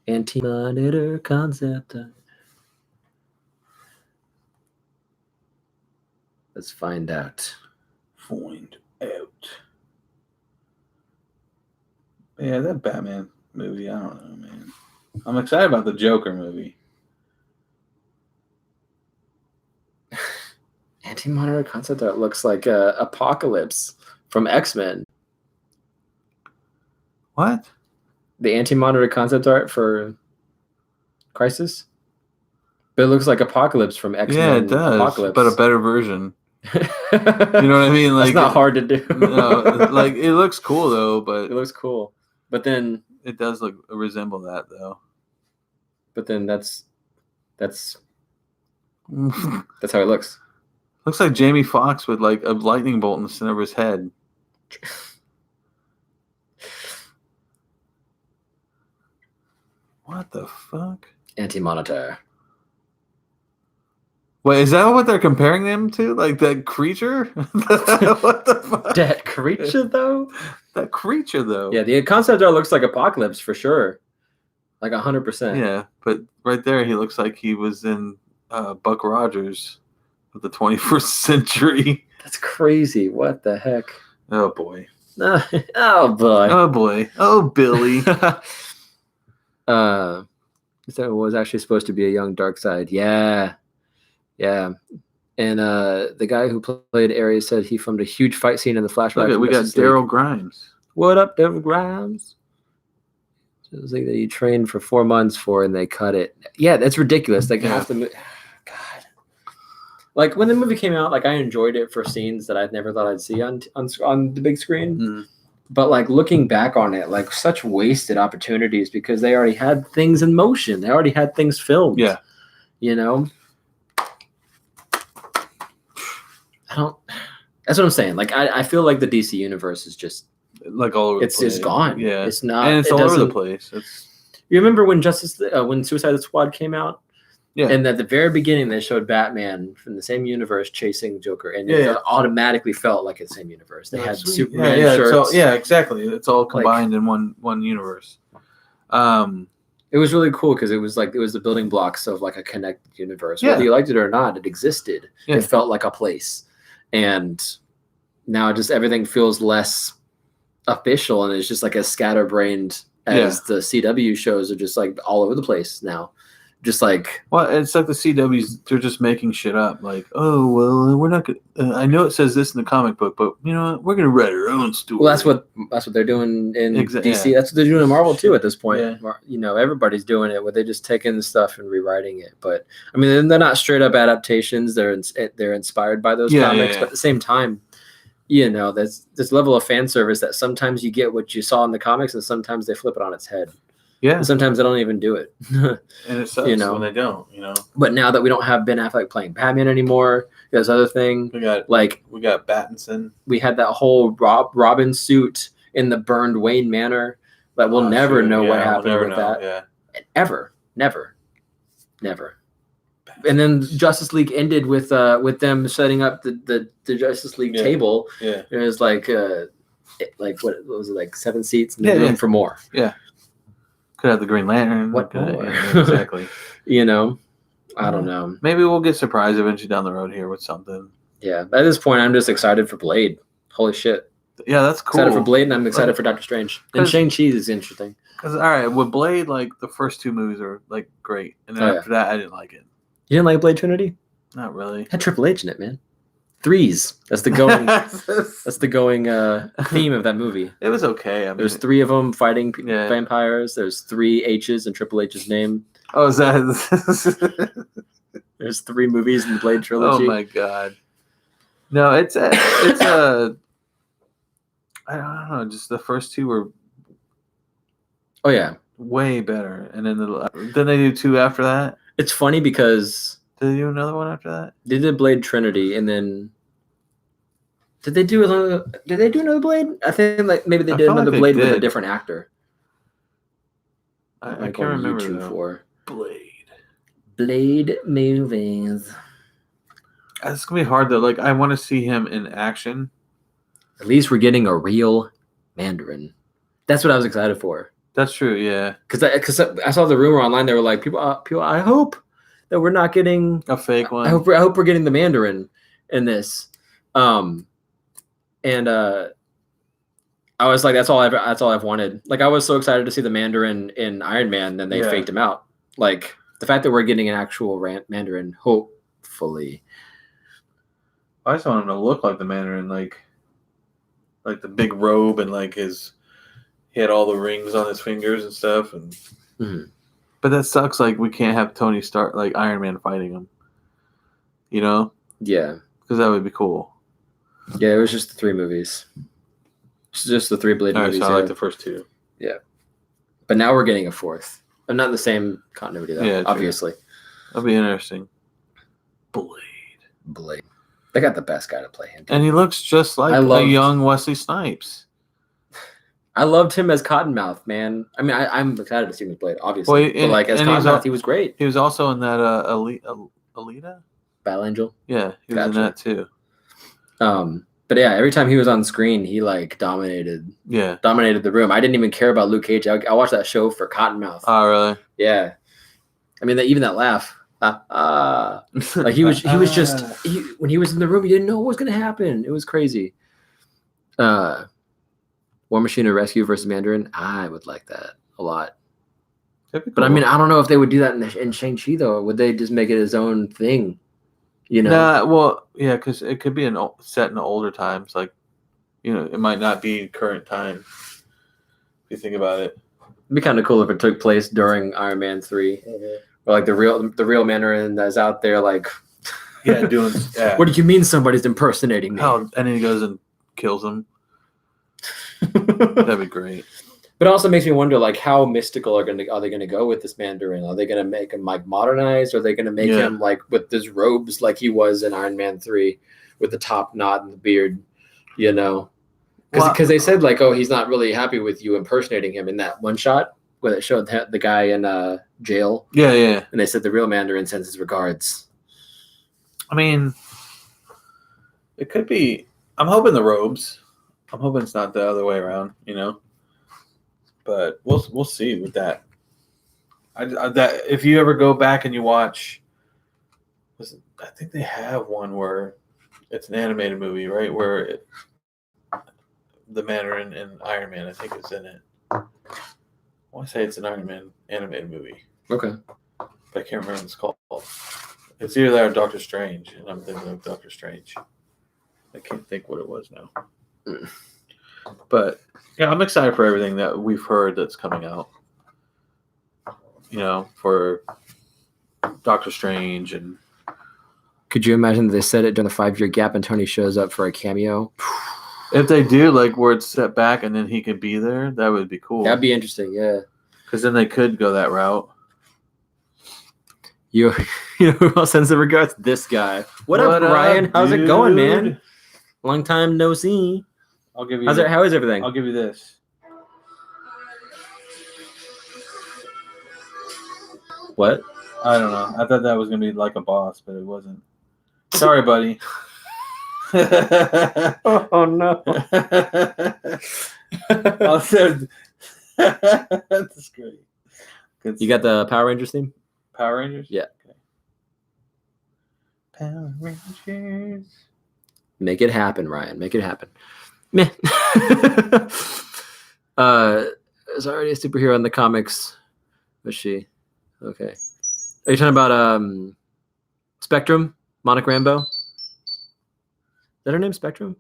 Anti-monitor concept art. Let's find out. find out. Yeah, that Batman movie, I don't know, man. I'm excited about the Joker movie. Anti-monitor concept art looks like Apocalypse from X-Men. What? The anti-monitor concept art for Crisis. But it looks like Apocalypse from X-Men. Yeah, it does. Apocalypse. But a better version. you You know what I mean? Like It's not hard to do. No, like it looks cool though, but it looks cool. But then it does resemble that though. that's how it looks. Looks like Jamie Foxx with like a lightning bolt in the center of his head. What the fuck? Anti-monitor. Wait, is that what they're comparing them to? Like that creature? What the fuck? That creature though? That creature though. Yeah, the concept art looks like Apocalypse for sure. Like 100%. Yeah, but right there he looks like he was in Buck Rogers of the 21st century. That's crazy. What the heck? Oh boy. Oh boy. Oh boy. Oh Billy. So it was actually supposed to be a young Darkseid. Yeah. And the guy who played Ares said he filmed a huge fight scene in the flashback. Look at from we got Justice League. Daryl Grimes. What up, Daryl Grimes? So it was like that he trained for 4 months for, and they cut it. Yeah, that's ridiculous. Like Yeah. half the God. Like when the movie came out, like I enjoyed it for scenes that I'd never thought I'd see on the big screen. Mm. But like looking back on it, like such wasted opportunities because they already had things in motion. They already had things filmed. Yeah. You know? I don't that's what I'm saying. Like I feel like the DC universe is just Like all over the it's place. gone. Yeah. It's not And it's it all over the doesn't- place. It's You remember when when Suicide Squad came out? Yeah. And at the very beginning, they showed Batman from the same universe chasing Joker, and it Yeah. automatically felt like the same universe. They had Sweet. Superman yeah, shirts. it's all, yeah, exactly. It's all combined in one universe. It was really cool because it was the building blocks of like a connected universe. Yeah. Whether you liked it or not, it existed. Yeah. It felt like a place, and now just everything feels less official, and it's just like as scatterbrained as the CW shows are just like all over the place now. Just like Well, it's like the CWs, they're just making shit up. Like, oh, well, we're not going to, I know it says this in the comic book, but you know what? We're going to write our own story. well, that's what they're doing in DC. yeah. That's what they're doing in Marvel too. At this point, Yeah. you know, everybody's doing it. Where they just taking the stuff and rewriting it. But I mean, they're not straight up adaptations. They're inspired by those Yeah, comics. yeah. But at the same time, you know, there's this level of fan service that sometimes you get what you saw in the comics, and sometimes they flip it on its head. Yeah. And sometimes they don't even do it. And it sucks you know. when they don't, you know. But now that we don't have Ben Affleck playing Batman anymore, this other thing, We got Battinson. we had that whole Robin suit in the burned Wayne Manor, but we'll never know what happened with that. Yeah. Ever, never. And then Justice League ended with them setting up the Justice League Yeah. table. Yeah. It was like what was it, like 7 seats in the Yeah, room yeah. for more. Could have the Green Lantern. What Could- more? yeah, exactly. You know, I don't know. Maybe we'll get surprised eventually down the road here with something. Yeah, at this point, I'm just excited for Blade. Holy shit! Yeah, that's cool. Excited for Blade, and I'm excited for Doctor Strange. And 'Cause- Shang-Chi is interesting. Because, all right, with Blade, like, the first 2 movies are, like, great. And then Oh, yeah. after that, I didn't like it. You didn't like Blade Trinity? Not really. Had Triple H in it, man. Threes. That's the going. That's the going theme of that movie. It was okay. I mean, There's 3 of them fighting Yeah. vampires. There's 3 H's in Triple H's name. oh, is that? There's 3 movies in the Blade oh trilogy. my god. No, it's a. I don't know. Just the first 2 were Oh yeah, way better, and then they do 2 after that. it's funny because Did they do another one after that? they did Blade Trinity, and then did they do another Blade? I think like maybe they I did felt like another they Blade with a did. different actor. I Like can't on remember. YouTube Though. for Blade. Blade movies. It's gonna be hard though. Like, I want to see him in action. At least we're getting a real Mandarin. That's what I was excited for. That's true. Yeah, Because I saw the rumor online. They were like, people. I hope that we're not getting. a fake one. I hope we're getting the Mandarin in this. And I was like, that's all I've wanted. Like, I was so excited to see the Mandarin in Iron Man, then they Yeah. faked him out. Like the fact that we're getting an actual Mandarin, hopefully. I just want him to look like the Mandarin, like the big robe and like he had all the rings on his fingers and stuff. And Mhm. but that sucks. Like, we can't have Tony Stark, like Iron Man, fighting him. You know, Yeah, because that would be cool. yeah. It was just the 3 movies. It's just the 3 Blade All right, movies. so I yeah. like the first 2. But now we're getting a 4th. I'm not in the same continuity though. Yeah, true. Obviously. That'd be interesting. Blade, Blade. They got the best guy to play him. and he looks just like I a loved- young Wesley Snipes. I loved him as Cottonmouth, man. I mean, I'm excited to see him as Blade, obviously. Well, but like as and he's Cottonmouth, al- he was great. He was also in that Alita. Battle Angel. Yeah, he was in Gotcha. that too. But yeah, every time he was on screen, he like dominated Yeah. the room. I didn't even care about Luke Cage. I watched that show for Cottonmouth. Oh, really? Yeah, I mean, even that laugh. Like he was just when he was in the room, you didn't know what was gonna happen. It was crazy. War Machine or Rescue versus Mandarin. I would like that a lot. But I mean, I don't know if they would do that in Shang-Chi though. Would they just make it his own thing? You know? Nah, well, yeah, because it could be set in older times. Like, you know, it might not be current time. If you think about it. It'd be kind of cool if it took place during Iron Man 3. Or like the real Mandarin that's out there like Yeah, doing. Yeah. What do you mean somebody's impersonating me? How, and then he goes and kills him. That'd be great. But it also makes me wonder, like, how mystical are they gonna go with this Mandarin? Are they gonna make him like modernized? Or are they gonna make him like with his robes like he was in Iron Man 3 with the top knot and the beard? You know, because they said like, oh, he's not really happy with you impersonating him in that one shot where it showed the guy in jail. Yeah. And they said the real Mandarin sends his regards. I mean, it could be. I'm hoping the robes. I'm hoping it's not the other way around. You know. But we'll see with that. That if you ever go back and you watch, I think they have one where it's an animated movie, right? Where the Mandarin and Iron Man, I think, is in it. I want to say it's an Iron Man animated movie. Okay. But I can't remember what it's called. It's either that or Doctor Strange, and I'm thinking of Doctor Strange. I can't think what it was now. But yeah, I'm excited for everything that we've heard that's coming out. You know, for Doctor Strange and. Could you imagine that they said it during the 5-year gap and Tony shows up for a cameo? If they do, like where it's set back and then he could be there, that would be cool. That'd be interesting, yeah. Because then they could go that route. You know who else sends the regards? This guy. What up, Ryan? How's it going, man? Long time no see. I'll give you. How is everything? I'll give you this. What? I don't know. I thought that was gonna be like a boss, but it wasn't. Sorry, buddy. Oh no. I said that's great. Good You got the Power Rangers theme? Power Rangers? Yeah. Okay. Power Rangers. Make it happen, Ryan. Make it happen. Meh. There's already a superhero in the comics. Was she? Okay. Are you talking about Spectrum? Monica Rambeau? Is that her name, Spectrum?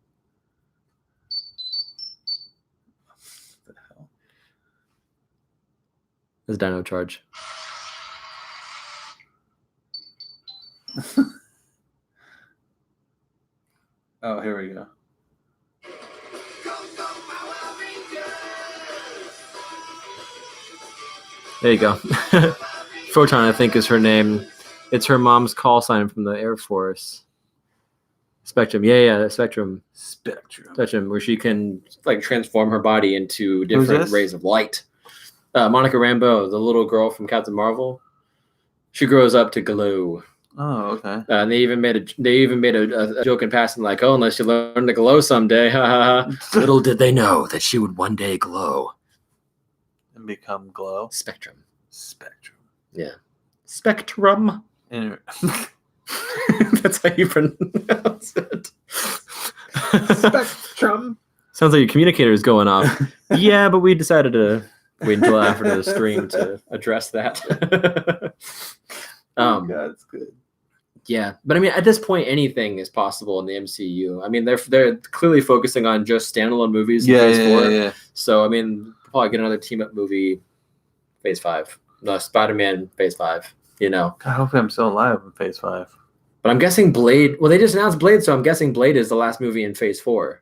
What the hell? That's Dino Charge. Oh, here we go. There you go. Photon, I think, is her name. It's her mom's call sign from the Air Force. Spectrum. Yeah, Spectrum. Spectrum, where she can like transform her body into different rays of light. Monica Rambeau, the little girl from Captain Marvel. She grows up to glow. Oh, okay. And they even made a joke in passing, like, "Oh, unless you learn to glow someday." Ha ha ha. Little did they know that she would one day glow. And become glow. Spectrum. Yeah. Spectrum. That's how you pronounce it. Spectrum. Sounds like your communicator is going off. Yeah, but we decided to wait until after the stream to address that. God, it's good. Yeah, but I mean, at this point, anything is possible in the MCU. I mean, they're clearly focusing on just standalone movies. Yeah. So I mean, we'll probably get another team up movie, Phase 5. No, Spider-Man Phase 5. You know. I hope I'm still alive in Phase 5. But I'm guessing Blade. Well, they just announced Blade, so I'm guessing Blade is the last movie in Phase 4.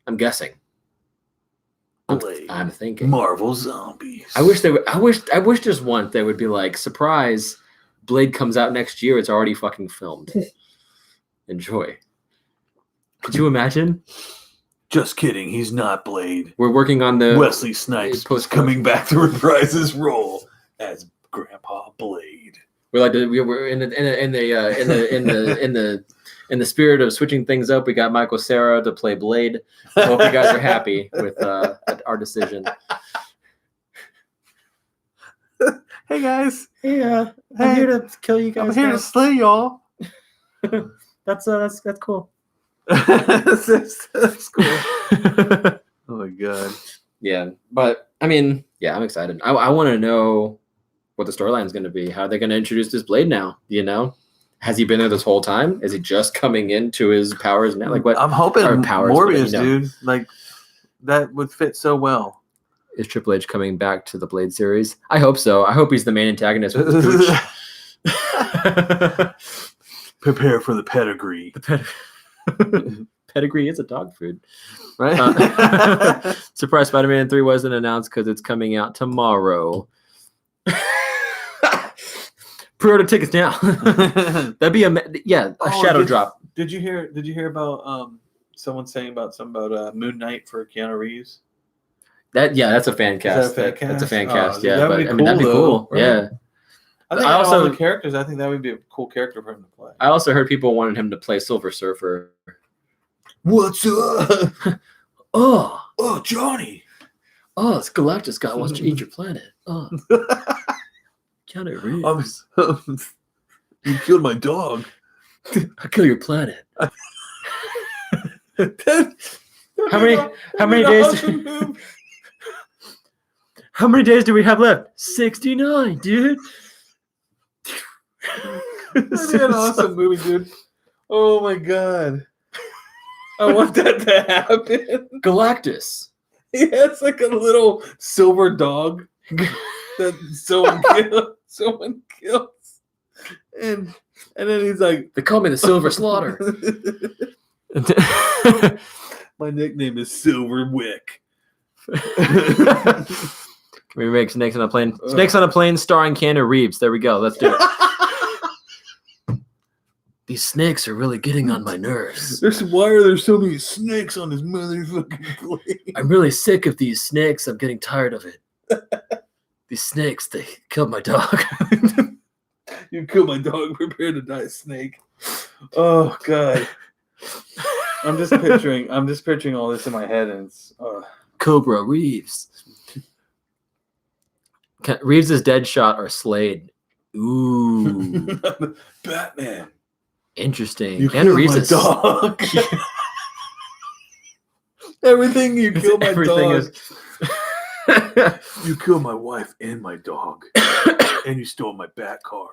I'm guessing. Blade. I'm thinking. Marvel Zombies. I wish just once they would be like, surprise, Blade comes out next year. It's already fucking filmed. Enjoy. Could you imagine? Just kidding. He's not Blade. We're working on the Wesley Snipes is coming back to reprise his role as Grandpa Blade. We're in the spirit of switching things up. We got Michael Cera to play Blade. I hope you guys are happy with our decision. Hey guys. Hey, I'm here to kill you guys. I'm here to slay y'all. That's cool. That's cool. Oh my god. Yeah, but I mean, yeah, I'm excited. I want to know what the storyline is going to be. How are they going to introduce this Blade now? You know, has he been there this whole time? Is he just coming into his powers now? Like what? I'm hoping powers, Morbius, but, you know, dude. Like that would fit so well. Is Triple H coming back to the Blade series? I hope so. I hope he's the main antagonist with the Prepare for the pedigree. Pedigree is a dog food. Right? Surprise Spider-Man 3 wasn't announced because it's coming out tomorrow. Pre-order tickets now. That'd be a shadow drop. Did you hear about someone saying about something about Moon Knight for Keanu Reeves? That's a fan cast. that a fan That's a fan cast? cast. Oh, Yeah, that would but be I mean that'd be cool, cool. though, right? Yeah. I think I out of all also- the characters, I think that would be a cool character for him to play. I also heard people wanted him to play Silver Surfer. What's up? Oh, Johnny. it's Galactus guy wants to eat your planet. Oh, Keanu Reeves. You killed my dog. I kill your planet. How many days? How many days do we have left? 69, dude. That'd be an awesome movie, dude. Oh my god. I want that to happen. Galactus. He has like a little silver dog that someone kills. And then he's like, They call me the Silver Slaughter. my nickname is Silver Wick. We make Snakes on a Plane. Snakes on a Plane starring Keanu Reeves. There we go. Let's do it. These snakes are really getting on my nerves. Why are there so many snakes on this motherfucking plane? I'm really sick of these snakes. I'm getting tired of it. These snakes, they killed my dog. You killed my dog, prepare to die, snake. Oh god. I'm just picturing all this in my head, and it's Cobra Reeves. Reeves is Deadshot or Slade. Ooh, Batman. interesting. You Keanu killed Reeves my is dog. Everything you killed my everything dog. is You killed my wife and my dog, and you stole my bat car.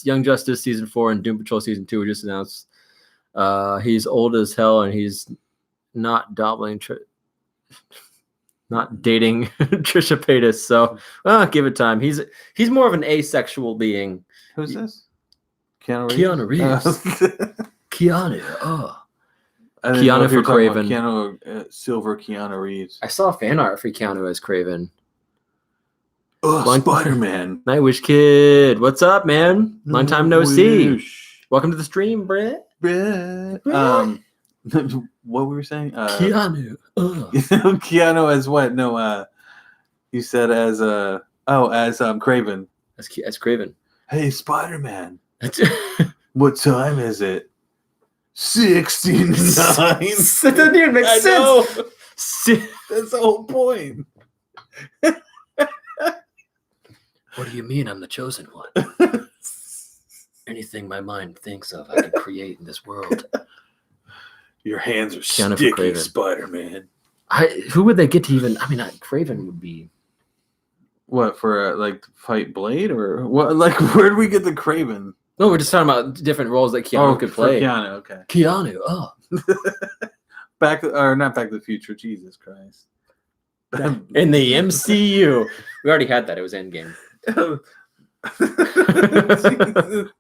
Young Justice season 4 and Doom Patrol season 2 were just announced. He's old as hell and he's not not dating Trisha Paytas. So give it time. He's more of an asexual being. Who's this? Keanu Reeves. Keanu. Oh, I didn't know Keanu if you were for talking about Craven. Silver Keanu Reeves. I saw fan art for Keanu as Craven. Oh, Spider-Man. Nightwish Kid. What's up, man? Long time no see. Welcome to the stream, Brett. What were we saying? Keanu. Keanu as what? No, you said as Craven. As Craven. Hey, Spider-Man. What time is it? 69. That doesn't even make I sense. know. That's the whole point. What do you mean I'm the chosen one? Anything my mind thinks of, I can create in this world. Your hands are Keanu for sticky, Craven. Spider-Man. Who would they get to even? I mean, Craven would be. What, for like fight Blade or what? Like, where did we get the Craven? No, we're just talking about different roles that Keanu could for play. Keanu, okay. Keanu. Oh, Not Back to the Future. Jesus Christ. in the MCU, we already had that. It was Endgame. Jesus.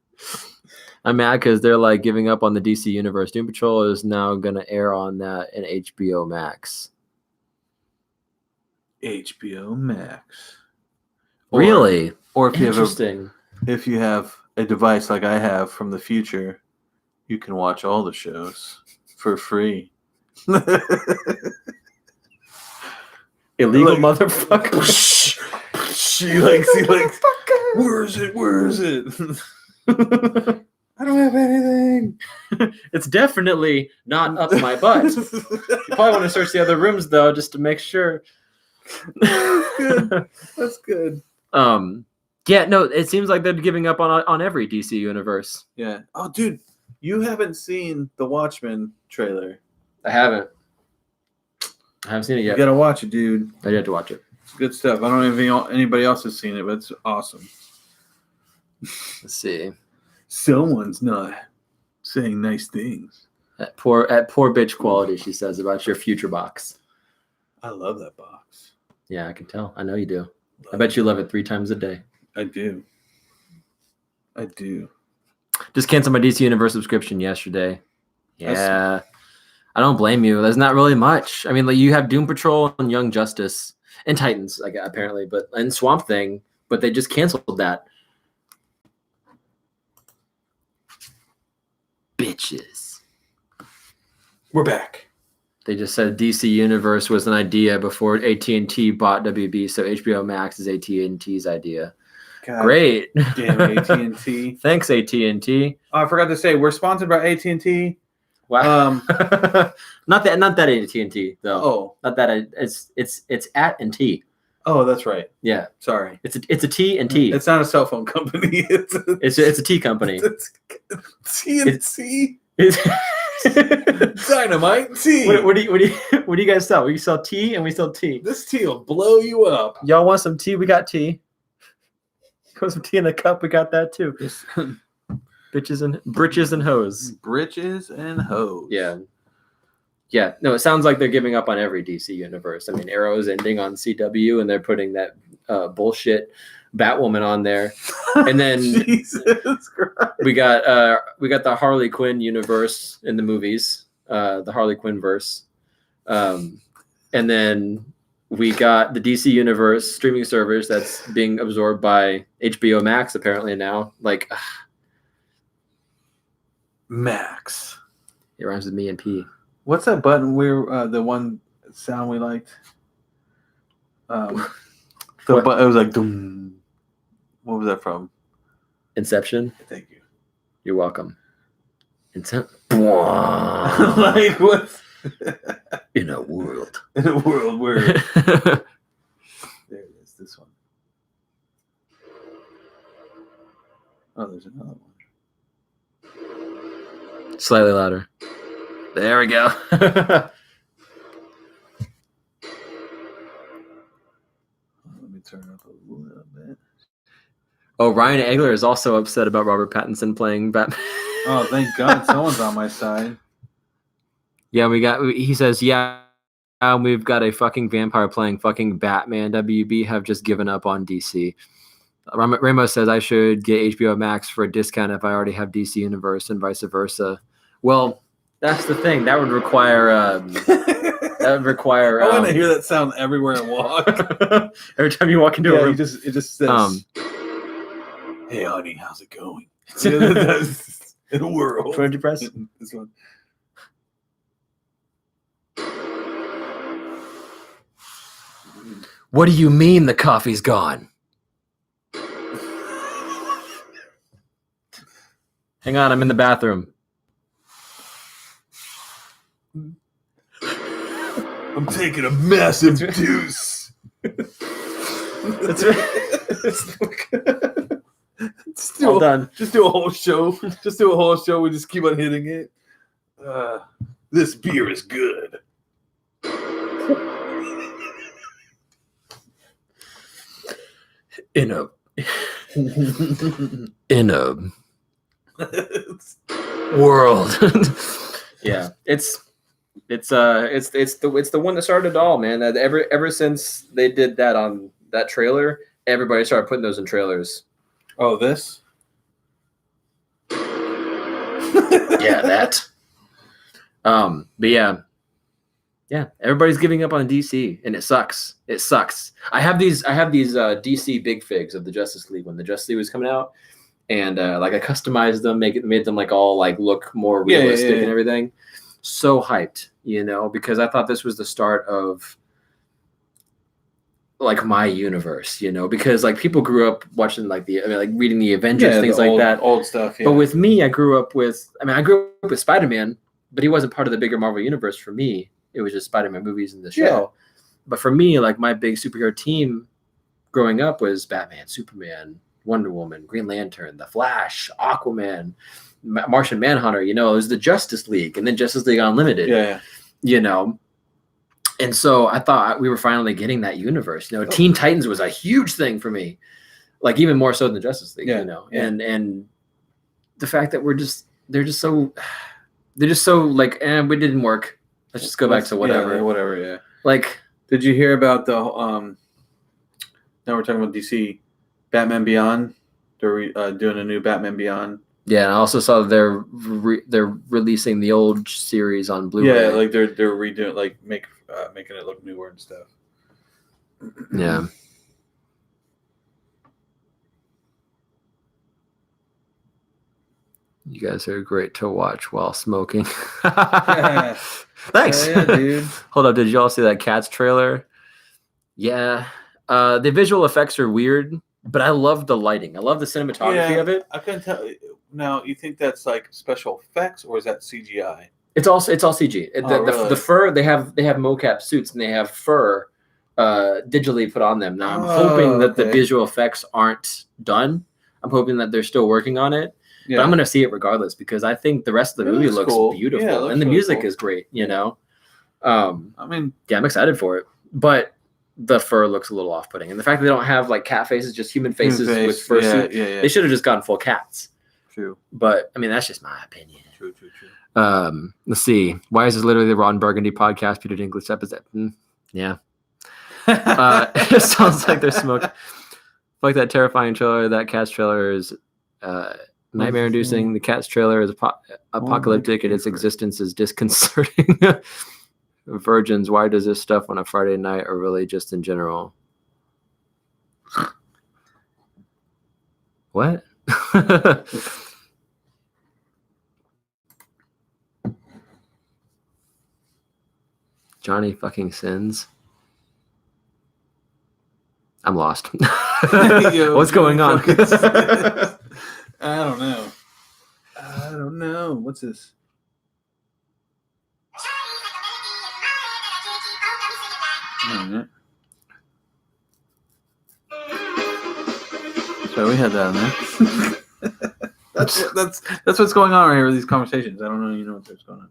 I'm mad because they're like giving up on the DC universe. Doom Patrol is now going to air on that in HBO Max. HBO Max. Really? Or if Interesting. if you have a device like I have from the future, you can watch all the shows for free. Illegal Like- motherfucker. She like, where is it? Where is it? I don't have anything. It's definitely not up my butt. You probably want to search the other rooms though, just to make sure. Good. That's good. Yeah, no, it seems like they're giving up on every DC universe. Yeah. Oh, dude, you haven't seen the Watchmen trailer. I haven't seen it You yet. gotta watch it, dude. I have to watch it. It's good stuff. I don't know if anybody else has seen it, but it's awesome. Let's see. Someone's not saying nice things. At poor bitch quality, she says about your future box. I love that box. Yeah, I can tell. I know you do. I bet you love it 3 times a day. I do. I do. Just canceled my DC Universe subscription yesterday. That's- Yeah. I don't blame you. There's not really much. I mean, like you have Doom Patrol and Young Justice and Titans, like apparently, and Swamp Thing, but they just canceled that. Bitches. We're back. They just said DC Universe was an idea before AT&T bought WB, so HBO Max is AT&T's idea. God Great. damn AT&T. Thanks, AT&T. Oh, I forgot to say we're sponsored by AT&T. Wow. not that AT&T though. Oh, Not that it's at and T. oh, that's right. Yeah, Sorry, it's a T and T. it's not a cell phone company. It's a tea company. It's TNT. It's- Dynamite tea. what do you guys sell? We sell tea and we sell tea. This tea will blow you up. Y'all want some tea? We got tea. Want some tea in a cup? We got that too. Bitches and britches and hoes. Britches and hoes. Yeah. Yeah. No, it sounds like they're giving up on every DC universe. I mean, Arrow's ending on CW and they're putting that bullshit Batwoman on there. And then Jesus Christ. we got the Harley Quinn universe in the movies, the Harley Quinn verse. And then we got the DC universe streaming servers that's being absorbed by HBO Max apparently now. Like Max. it rhymes with me and P. What's that button? We're the one sound we liked. What? It was like doom. What was that from? Inception. Thank you. You're welcome. Like what? in a world. In a world where there it is. This one. Oh, there's another one. Slightly louder. There we go. Let me turn up a little bit. Oh, Ryan Egler is also upset about Robert Pattinson playing Batman. Oh, thank God, someone's on my side. Yeah, he says, yeah, we've got a fucking vampire playing fucking Batman. WB have just given up on DC. Ramos says I should get HBO Max for a discount if I already have DC Universe and vice versa. Well, that's the thing. That would require. I want to hear that sound everywhere I walk. Every time you walk into a room, it just says, "Hey, honey, how's it going?" In a world. 200 press. This one. What do you mean the coffee's gone? Hang on, I'm in the bathroom. I'm taking a massive deuce. That's right. All done. Just do a whole show. Just do a whole show. We just keep on hitting it. This beer is good. In a world. Yeah, it's the one that started it all, man. That ever since they did that on that trailer, everybody started putting those in trailers. Oh, this? Yeah, that. But yeah, everybody's giving up on DC, and it sucks. It sucks. I have these DC big figs of the Justice League when the Justice League was coming out, and like I customized them, made them like all like look more realistic and everything. So hyped, because I thought this was the start of like my universe, because like people grew up watching like reading the Avengers, things like that, old stuff. Yeah. But with me, I grew up with Spider-Man, but he wasn't part of the bigger Marvel universe for me. It was just Spider-Man movies and the show. Yeah. But for me, like my big superhero team growing up was Batman, Superman, Wonder Woman, Green Lantern, The Flash, Aquaman, Martian Manhunter, it was the Justice League and then Justice League Unlimited. Yeah. And so I thought we were finally getting that universe. Teen Titans was a huge thing for me. Like even more so than Justice League, And the fact that they're just so like, we didn't work. Let's just go back to whatever. Yeah, whatever, yeah. Like, did you hear about the now we're talking about DC, Batman Beyond? They're doing a new Batman Beyond Yeah, and I also saw they're releasing the old series on Blu-ray. Yeah, like they're redoing, like making it look newer and stuff. Yeah. You guys are great to watch while smoking. Thanks. Yeah, dude. Hold up, did y'all see that Cats trailer? Yeah. The visual effects are weird, but I love the lighting. I love the cinematography of it. I couldn't tell. Now, you think that's like special effects or is that CGI? It's all CG. Really? The fur, they have mocap suits and they have fur digitally put on them. Now I'm hoping that the okay. visual effects aren't done. I'm hoping that they're still working on it. Yeah. But I'm gonna see it regardless because I think the rest of the It movie looks looks cool. beautiful Yeah, it looks and the really music cool. is great. You know, I mean, yeah, I'm excited for it. But the fur looks a little off-putting, and the fact that they don't have like cat faces, just human faces with fur suit, Yeah. they should have just gone full cats. True. But I mean, that's just my opinion. True. Let's see. Why is this literally the Ron Burgundy podcast? Peter Dinklage episode. Yeah. It sounds like they're smoking. Like that terrifying trailer. That Cats trailer is nightmare-inducing. The Cats trailer is apocalyptic, and its existence is disconcerting. Virgins, why does this stuff on a Friday night, or really just in general? What? Johnny fucking sins. I'm lost. Yo, What's going on? I don't know. What's this? Alright. So we had that in there. that's what's going on right here with these conversations. I don't know. You know what's going on.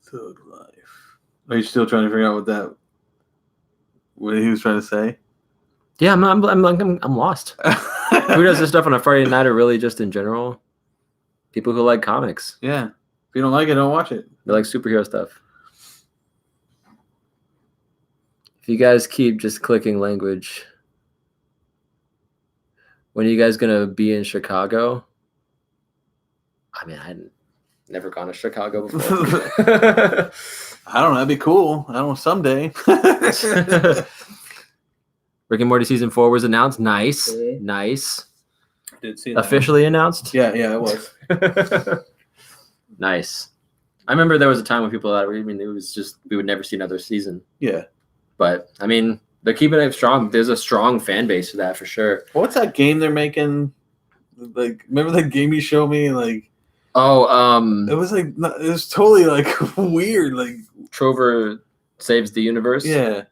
Thug life. Are you still trying to figure out what he was trying to say? Yeah, I'm lost. Who does this stuff on a Friday night, or really just in general? People who like comics. Yeah. If you don't like it, don't watch it. They like superhero stuff. If you guys keep just clicking language, when are you guys gonna be in Chicago? I mean, I hadn't never gone to Chicago before. I don't know. That'd be cool. I don't know. Someday. Rick and Morty season 4 was announced. Nice. Did see that. Officially announced. Yeah, it was. Nice. I remember there was a time when people thought, it was just we would never see another season. Yeah. But I mean, they're keeping it strong. There's a strong fan base for that for sure. What's that game they're making? Like, remember that game you showed me? Like, it was like it was totally like weird. Like Trover Saves the Universe. Yeah.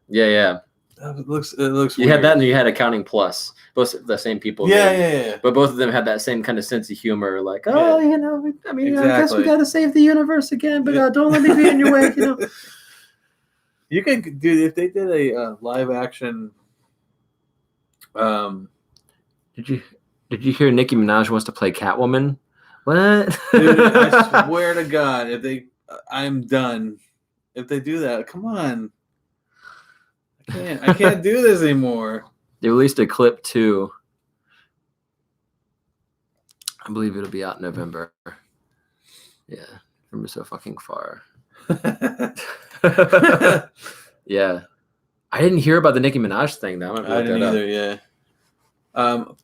It looks. You had that, and you had Accounting Plus. Both the same people. Yeah. But both of them had that same kind of sense of humor. Like, I guess we Exactly. got to save the universe again, but don't let me be in your way. You could do if they did a live action. Did you hear Nicki Minaj wants to play Catwoman? What? Dude, I swear to God, I'm done. If they do that, come on. I can't do this anymore. They released a clip too. I believe it'll be out in November. Yeah, from so fucking far. Yeah, I didn't hear about the Nicki Minaj thing though. I didn't either. Yeah.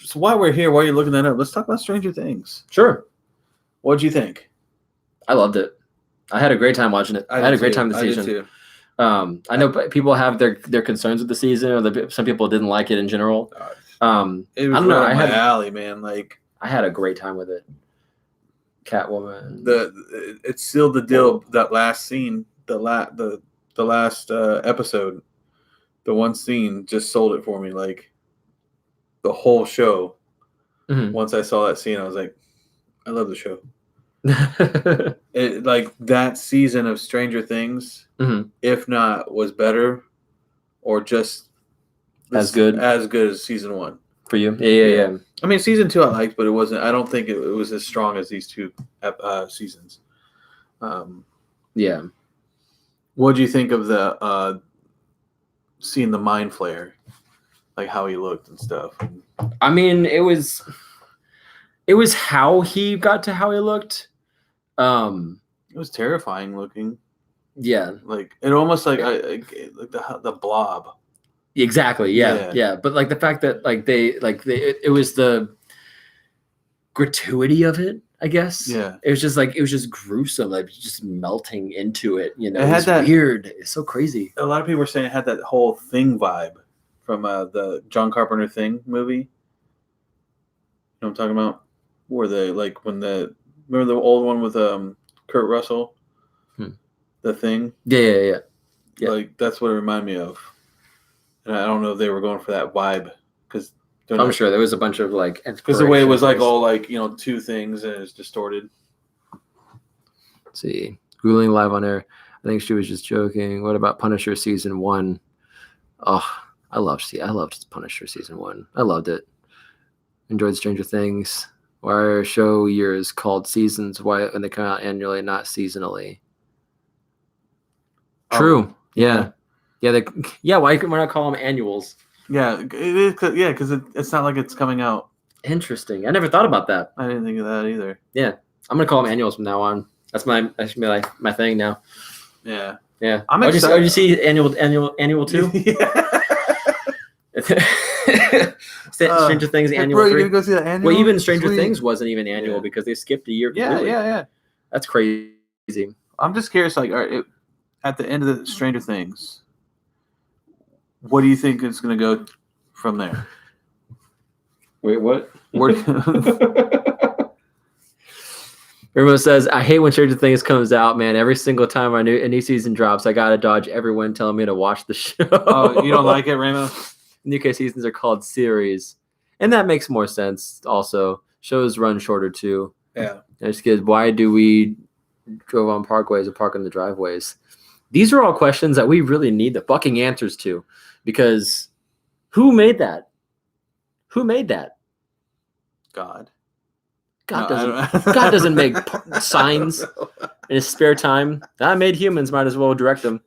So while we're here, while you're looking that up, let's talk about Stranger Things. Sure. What'd you think? I loved it. I had a great time watching it. I had a great time this season. I did too. I know people have their concerns with the season, or some people didn't like it in general. It was I don't know. right up my alley, man. Like, I had a great time with it. Catwoman. It's still the deal. That last scene, the last episode, the one scene just sold it for me. Like the whole show. Mhm. Once I saw that scene, I was like, I love the show. It, like that season of Stranger Things, Mhm. if not was better, or just As good as season 1 for you. Yeah. I mean, season 2 I liked, but it wasn't. I don't think it was as strong as these two seasons. Yeah. What do you think of the seeing the Mind Flayer, like how he looked and stuff? I mean, it was. It was how he got to how he looked. It was terrifying looking. Yeah, Like it almost like the Blob. exactly. Yeah. But like the fact that it was the gratuity of it, I guess. Yeah. It was just gruesome, like just melting into it. You know, It it had was that- weird. It's so crazy. A lot of people were saying it had that whole Thing vibe from the John Carpenter Thing movie. You know what I'm talking about? Where remember the old one with Kurt Russell? The Thing? Yeah. Like that's what it reminded me of. And I don't know if they were going for that vibe because I'm sure there was a bunch of like because the way it was like inspirations. all like two things and it's distorted. Let's see, Googling live on air. I think she was just joking. What about Punisher season 1? Oh, I loved Punisher season 1. I loved it. Enjoyed Stranger Things. Why are show years called seasons? Why when they come out annually, not seasonally? True. Oh, Yeah. Why can we not call them annuals? Yeah, it is. Yeah, because it's not like it's coming out. Interesting. I never thought about that. I didn't think of that either. I'm gonna call them annuals from now on. That's gonna be like my thing now. Yeah. Yeah. I'm Did excited. you see annual 2? Yeah. Stranger Things Hey, annual bro, you 3. gonna go see that annual? Well, even Stranger Sweet. Things wasn't even annual Yeah. because they skipped a year Yeah, completely. yeah. That's crazy. I'm just curious. Like, all right, at the end of the Stranger Things, what do you think is gonna go from there? Wait, what? Where, Remo says, I hate when Stranger Things comes out, man. Every single time a new season drops, I gotta dodge everyone telling me to watch the show. oh, you don't like it, Ramo? UK seasons are called series. And that makes more sense also. Shows run shorter too. Yeah. And it's good. Why do we drove on parkways or park in the driveways? These are all questions that we really need the fucking answers to. Because who made that? Who made that? God. God No, God doesn't make signs in his spare time. I made humans, might as well direct them.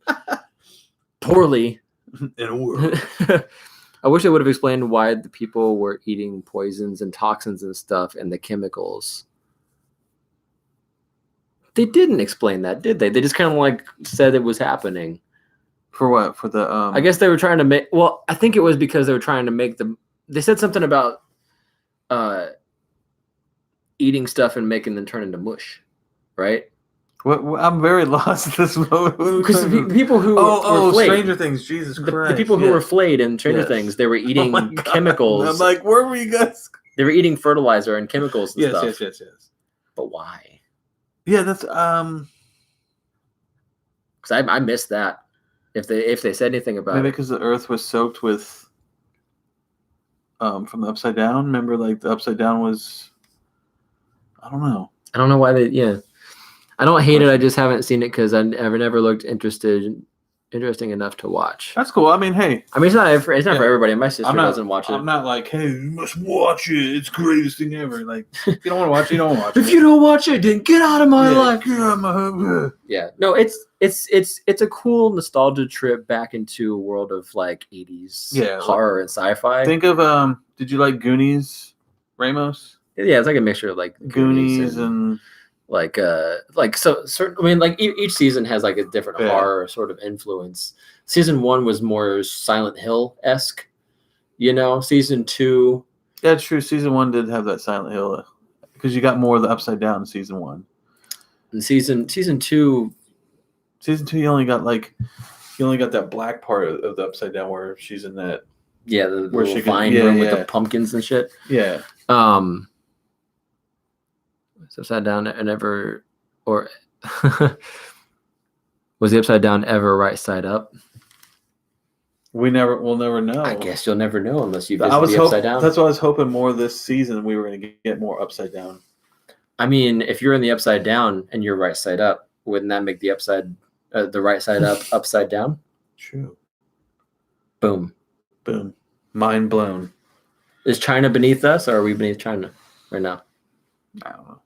Poorly. In a world. I wish they would have explained why the people were eating poisons and toxins and stuff and the chemicals. They didn't explain that, did they? They just kind of like said it was happening. For what? For the I guess they were trying to make. Well, I think it was because they were trying to make them. They said something about eating stuff and making them turn into mush, right? What, I'm very lost at this moment. Because the people who were flayed, Stranger Things, Jesus Christ. the people who yeah. were flayed in Stranger Yes. Things, they were Oh eating my God. chemicals. I'm like, where were you guys? They were eating fertilizer and chemicals and stuff. Yes. But why? Yeah, that's Because I missed that. If they said anything about maybe it, because the Earth was soaked with from the Upside Down. Remember, like the Upside Down was. I don't know. I don't know why they. Yeah, I don't hate it. I just haven't seen it because I never looked interesting enough to watch. That's cool. I mean, hey, I mean, it's not for Yeah. everybody. My sister I'm not- doesn't watch it. I'm not like, hey, you must watch it. It's the greatest thing ever. Like, if you don't want to watch it, you don't watch it. If you don't watch it, then get out of my Yeah, life. get out of my- Yeah, no, it's a cool nostalgia trip back into a world of like 80s horror and sci-fi. Think of did you like Goonies, Ramos? Yeah, it's like a mixture of like Goonies and like so certain. I mean, like each season has like a different Yeah. horror sort of influence. Season 1 was more Silent Hill-esque, you know. Season 2, yeah, it's true. Season 1 did have that Silent Hill because you got more of the Upside Down in season 1. and season 2, Season 2, you only got that black part of the Upside Down where she's in that. yeah, the Where little she can- vine yeah, room with yeah. the pumpkins and shit. Yeah, Was Upside Down ever, or was the Upside Down ever right side up? we'll never know. I guess you'll never know unless you I visit was the Upside Down. That's why I was hoping more this season we were going to get more Upside Down. I mean, if you're in the Upside Down and you're right side up, wouldn't that make the right side up upside down? True. Boom. Boom. Mind blown. Is China beneath us, or are we beneath China right now? I don't know.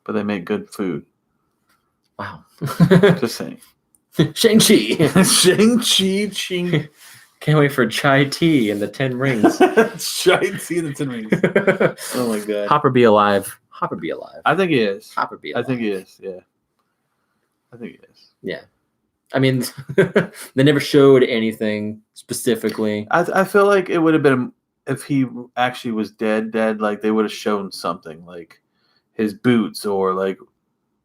But they make good food. Wow. Just saying. Shang-Chi. Shang-Chi, Ching. Can't wait for chai tea and the 10 rings. Giant sea in the 10 rings. Oh my god. Hopper be alive. Hopper be alive. I think he is. Hopper be I alive. think he is. Yeah. I think he is. Yeah. I mean, they never showed anything specifically. I feel like it would have been if he actually was dead. Like they would have shown something, like his boots or like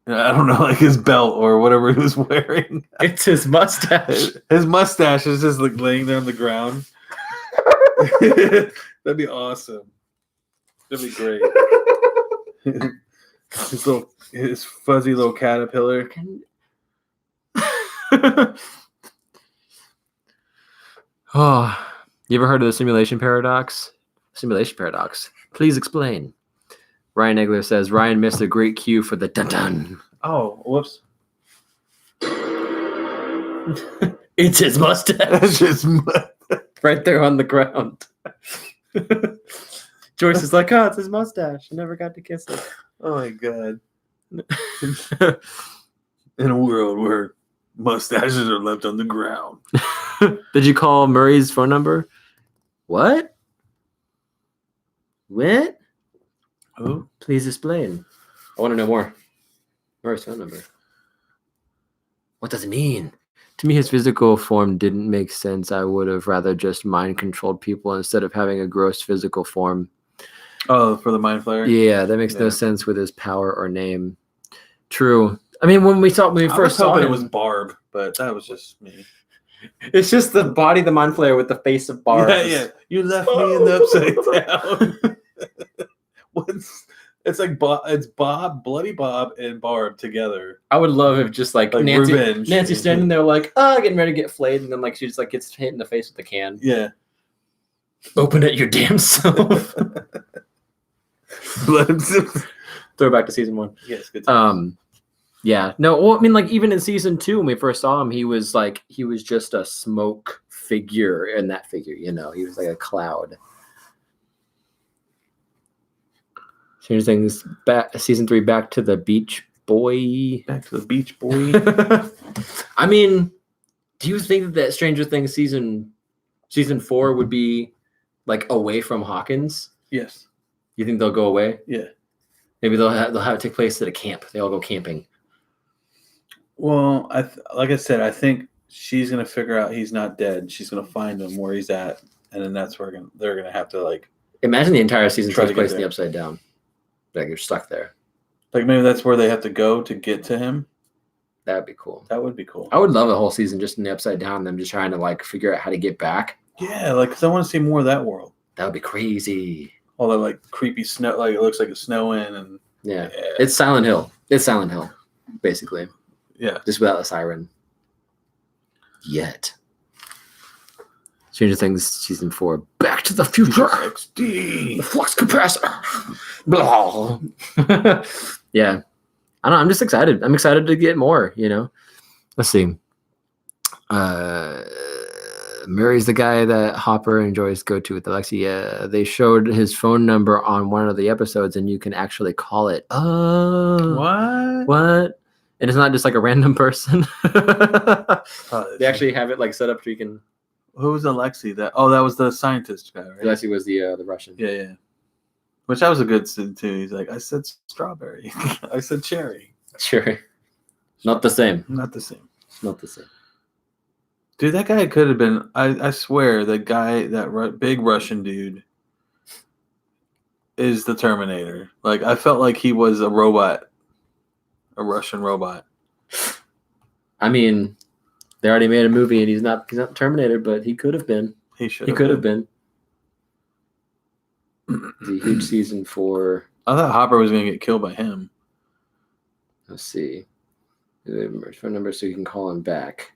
I don't know, like his belt or whatever he was wearing. It's his mustache. His mustache is just like laying there on the ground. That'd be awesome. That'd be great. His fuzzy little caterpillar. Oh, you ever heard of the simulation paradox? Simulation paradox. Please explain. Ryan Egler says Ryan missed a great cue for the dun dun. Oh, whoops. It's his mustache. That's just Right there on the ground. Joyce is like, oh, it's his mustache. I never got to kiss it. oh my god. In a world where mustaches are left on the ground. Did you call Murray's phone number? What? What? Who? Please explain. I want to know more. Murray's phone number. What does it mean? To me, his physical form didn't make sense. I would have rather just mind controlled people instead of having a gross physical form. Oh, for the mind flayer? Yeah, that makes no Yeah. sense with his power or name. True. I mean, when we I first saw hoping him, it was Barb, but that was just me. it's just the body, the mind flayer with the face of bars. Yeah. You left me in the upside down. It's like it's Bob, Bloody Bob, and Barb together. I would love if just like, Like revenge. Nancy standing there like, getting ready to get flayed, and then like she just like gets hit in the face with the can. Yeah. Open it your damn self. Throw back to season 1. Yes, good. Yeah. No, well, I mean, like even in season 2, when we first saw him, he was just a smoke figure in that figure, you know. He was like a cloud. Stranger Things back season 3, back to the Beach Boy. Back to the Beach Boy. I mean, do you think that Stranger Things season 4 would be like away from Hawkins? Yes. You think they'll go away? Yeah. Maybe they'll have it take place at a camp. They all go camping. Well, like I said, I think she's gonna figure out he's not dead. She's gonna find him where he's at, and then that's where they're gonna have to like. Imagine the entire season Try takes to get place in the there. Upside Down. Like you're stuck there. Like maybe that's where they have to go to get to him. That would be cool. That would be cool. I would love a whole season just in the Upside Down, them just trying to like figure out how to get back. Yeah, like because I want to see more of that world. That would be crazy. All that like creepy snow, like it looks like it's snowing, and Yeah. It's Silent Hill. It's Silent Hill, basically. yeah. Just without the siren. Yet. Stranger Things season 4. Back to the Future. XD. The flux capacitor. Blah. Yeah. I don't know. I'm just excited. I'm excited to get more, you know. Let's see. Murray's the guy that Hopper and Joyce go to with Alexi. Yeah, they showed his phone number on one of the episodes, and you can actually call it. Oh, what? And it's not just like a random person. They actually have it like set up so you can. Who was Alexi? That was the scientist guy, right? Alexi was the Russian. Yeah. Which that was a good scene too. He's like, I said strawberry. I said cherry. Sure. Not the same. Not the same. Not the same. Dude, that guy could have been. I swear, the guy, big Russian dude, is the Terminator. Like I felt like he was a robot, a Russian robot. I mean, they already made a movie, and he's not Terminator, but he could have been. He should. He could have been. The huge season 4. I thought Hopper was gonna get killed by him. Let's see. Phone number so you can call him back.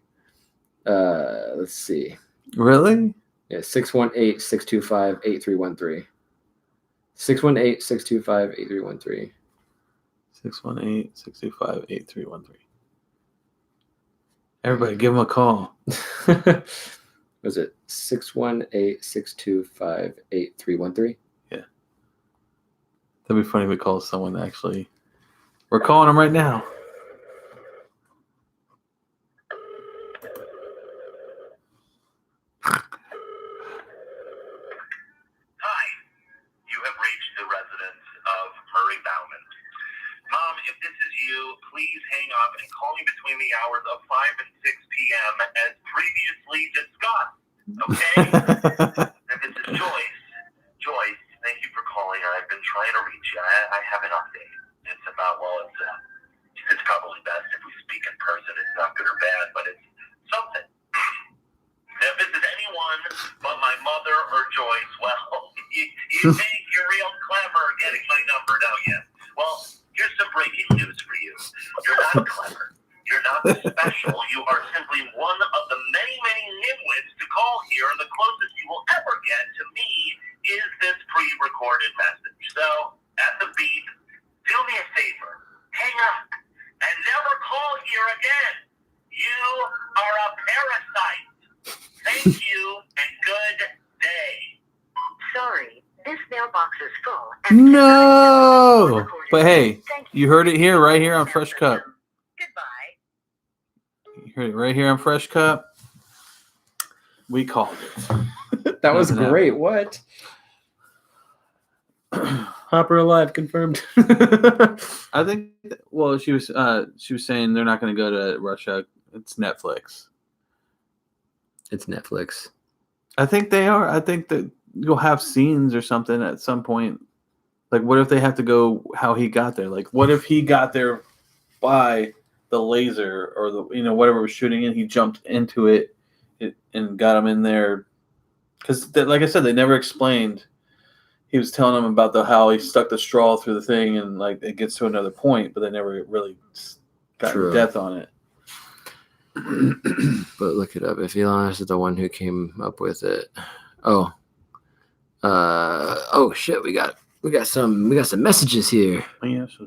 Let's see. Really? Yeah, 618-625-8313. 618-625-8313. 618-625-8313. Everybody, give him a call. Was it 618-625-8313? That'd be funny if we call someone actually. We're calling him right now. only between the hours of 5 and 6 p.m. as previously discussed. Okay? And this is Joyce. Joyce, thank you for calling. I've been trying to reach you. I have an update. It's about, it's probably best if we speak in person. It's not good or bad, but it's something. If this is anyone but my mother or Joyce, well, you think you're real clever getting my number, don't you? Well, here's some breaking news for you. You're not clever. You're not special. You are simply one of the many, many nitwits to call here, and the closest you will ever get to me is this pre-recorded message. So, at the beep, do me a favor. Hang up and never call here again. You are a parasite. Thank you and good day. Sorry, this mailbox is full. and No, but hey, Thank you heard it here, right here on Fresh Cup. Goodbye. You heard it right here on Fresh Cup. We called it. That was Nothing great. What? Hopper alive confirmed. I think. Well, she was saying they're not going to go to Russia. It's Netflix. It's Netflix. I think they are. I think that you'll have scenes or something at some point. Like, what if they have to go how he got there? Like, what if he got there by the laser or the whatever was shooting in? He jumped into it and got him in there. Because, like I said, they never explained. He was telling him about how he stuck the straw through the thing and like it gets to another point, but they never really got True. death on it. But look it up. If Elon is the one who came up with it. Shit, we got some messages here. Yeah, so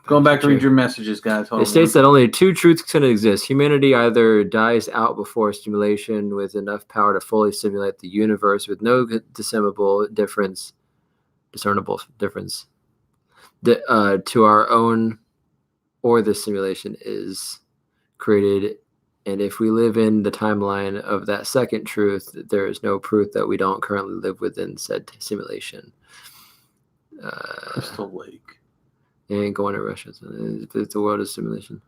going back to read your messages, guys. Hold It states that only two truths can exist. Humanity either dies out before stimulation with enough power to fully simulate the universe with no discernible difference to our own, or the simulation is created. And if we live in the timeline of that second truth, there is no proof that we don't currently live within said simulation. Crystal Lake. It ain't going to Russia. It's the world is simulation.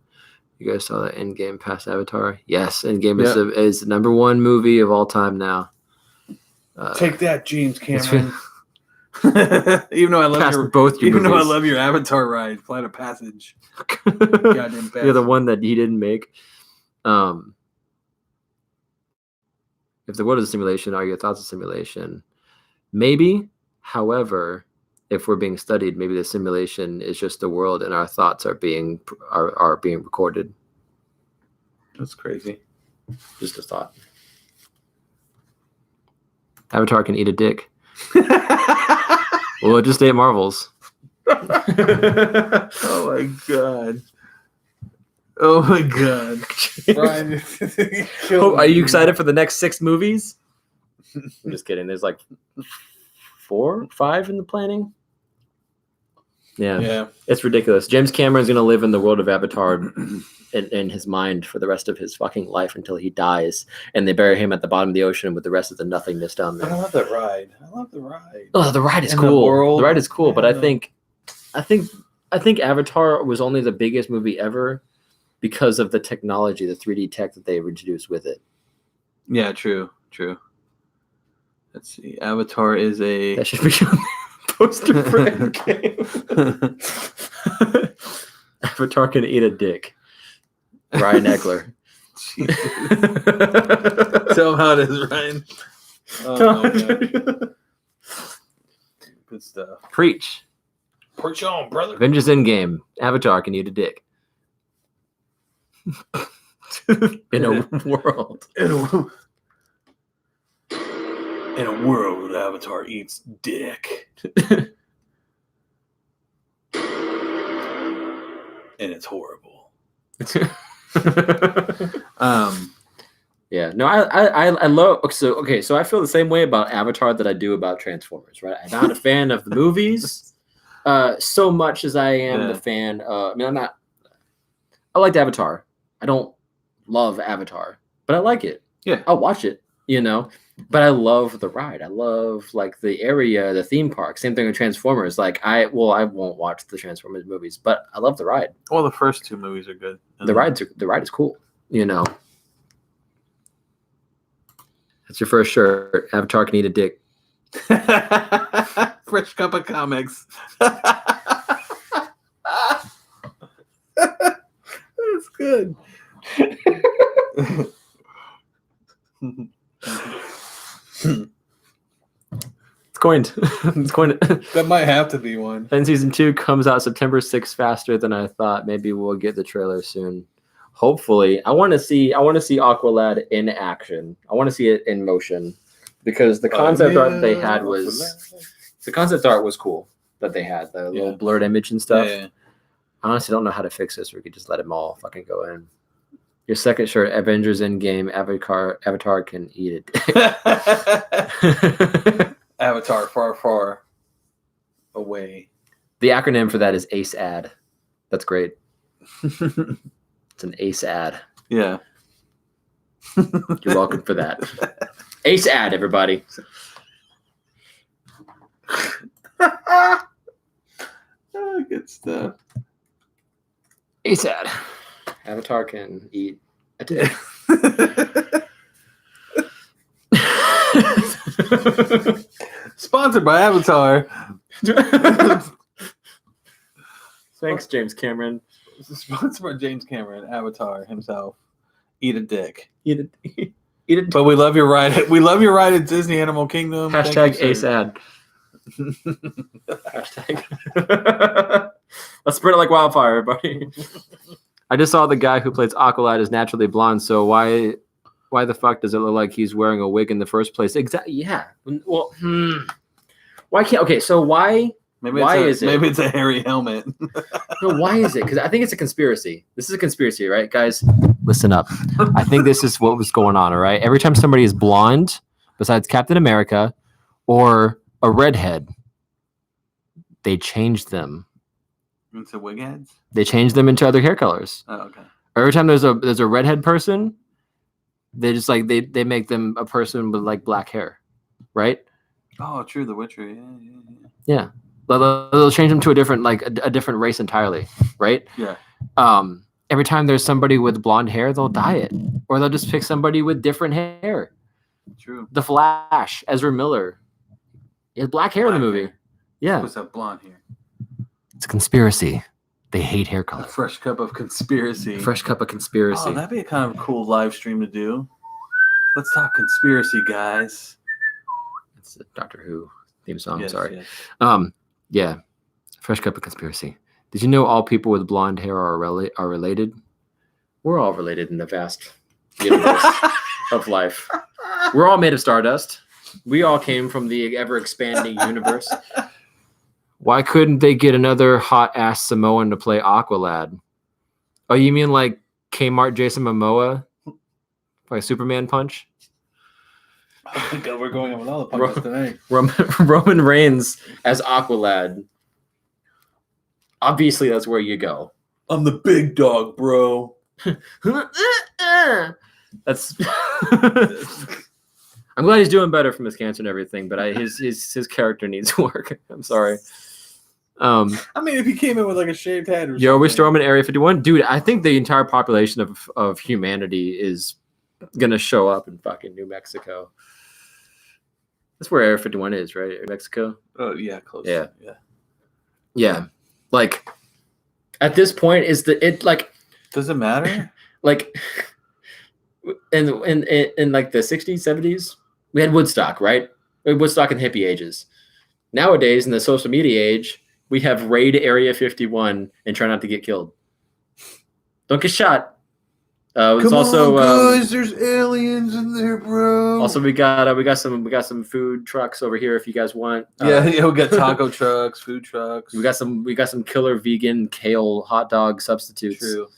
You guys saw that Endgame past Avatar? Yes, Endgame is the number one movie of all time now. Take that, James Cameron. Even though I love I love your Avatar ride, Flight of Passage. Goddamn bastard. You're the one that he didn't make. If the world is a simulation, are your thoughts a simulation? Maybe. However, if we're being studied, maybe the simulation is just the world, and our thoughts are being recorded. That's crazy. Just a thought. Avatar can eat a dick. Well, it just ate Marvels. Oh my god. Oh my god. Brian, are you excited for the next 6 movies? I'm just kidding. There's like 4, 5 in the planning. Yeah. It's ridiculous. James Cameron's going to live in the world of Avatar in his mind for the rest of his fucking life until he dies, and they bury him at the bottom of the ocean with the rest of the nothingness down there. I love that ride. Oh, the ride is And cool. The ride is cool, but Yeah. I think Avatar was only the biggest movie ever because of the technology, the 3D tech that they introduced with it. Yeah, true. Let's see. Avatar is a That should be on the poster for Endgame. Avatar can eat a dick. Ryan Eckler. Tell him how it is, Ryan. Oh, my God. Good stuff. Preach. Preach on, brother. Avengers Endgame. Avatar can eat a dick. In a world. In a world, Avatar eats dick. And it's horrible. Yeah, no, I love. So I feel the same way about Avatar that I do about Transformers. Right, I'm not a fan of the movies so much as I am the fan. I liked Avatar. I don't love Avatar, but I like it. Yeah, I'll watch it. you know. But I love the ride. I love like the area, the theme park. Same thing with Transformers. Like I won't watch the Transformers movies, but I love the ride. Well, the first two movies are good. And The ride is cool, you know. That's your first shirt. Avatar can eat a dick. Fresh cup of comics. That's good. It's coined. It's coined. That might have to be one. Then season 2 comes out September 6th, faster than I thought. Maybe we'll get the trailer soon. Hopefully, I want to see Aqualad in action. I want to see it in motion because the concept art they had was cool. That they had the little blurred image and stuff. Yeah. I honestly don't know how to fix this. We could just let them all fucking go in. Your second shirt, Avengers Endgame, Avatar can eat it. Avatar, far, far away. The acronym for that is ACE-AD. That's great. It's an ACE-AD. Yeah. You're welcome for that. ACE-AD, everybody. Oh, good stuff. ACE-AD. Avatar can eat a dick. Sponsored by Avatar. Thanks, James Cameron. Sponsored by James Cameron, Avatar himself. Eat a dick. Eat it. But we love your ride. We love your ride at Disney Animal Kingdom. Hashtag Thank you, sir. ACE-AD. Hashtag. Let's spread it like wildfire, everybody. I just saw the guy who plays Aqualad is naturally blonde, so why the fuck does it look like he's wearing a wig in the first place? Exactly. Yeah. Well, why can't? Okay, so why? Why is it? Maybe it's a hairy helmet. No, why is it? Because I think it's a conspiracy. This is a conspiracy, right, guys? Listen up. I think this is what was going on. All right. Every time somebody is blonde, besides Captain America, or a redhead, they change them. Into wig heads? They change them into other hair colors. Oh, okay. Every time there's a redhead person, they just like they make them a person with like black hair, right? Oh, true. The Witcher. Yeah. Yeah. They'll change them to a different like a different race entirely, right? Yeah. Every time there's somebody with blonde hair, they'll dye it, or they'll just pick somebody with different hair. True. The Flash, Ezra Miller, he has black hair in the movie. Hair. Yeah, What's that blonde hair? it's a conspiracy. They hate hair A color. fresh cup of conspiracy. Fresh cup of conspiracy. Oh, that'd be a kind of cool live stream to do. Let's talk conspiracy, guys. It's a Doctor Who theme song. Yes, Sorry. yes. Yeah. Fresh cup of conspiracy. Did you know all people with blonde hair are related? We're all related in the vast universe of life. We're all made of stardust. We all came from the ever-expanding universe. Why couldn't they get another hot-ass Samoan to play Aqualad? Oh, you mean like Kmart Jason Momoa? Like Superman punch? Oh, God, we're going on with all the punches tonight. Roman Reigns as Aqualad. Obviously, that's where you go. I'm the big dog, bro. That's. I'm glad he's doing better from his cancer and everything, but his character needs work. I'm sorry. I mean, if he came in with like a shaved head or Yo, we something. storming Area 51, dude. I think the entire population of humanity is gonna show up in fucking New Mexico. That's where Area 51 is, right? New Mexico. Oh yeah, close. Yeah. Yeah. Yeah, like at this point, is it like Does it matter? like in like the 60s, 70s, we had Woodstock, right? We had Woodstock in the hippie ages. Nowadays, in the social media age, we have raid Area 51 and try not to get killed. Don't get shot. It's Come also on, guys, there's aliens in there, bro. also we got some food trucks over here if you guys want. Yeah, we got taco trucks, food trucks. We got some killer vegan kale hot dog substitutes. True.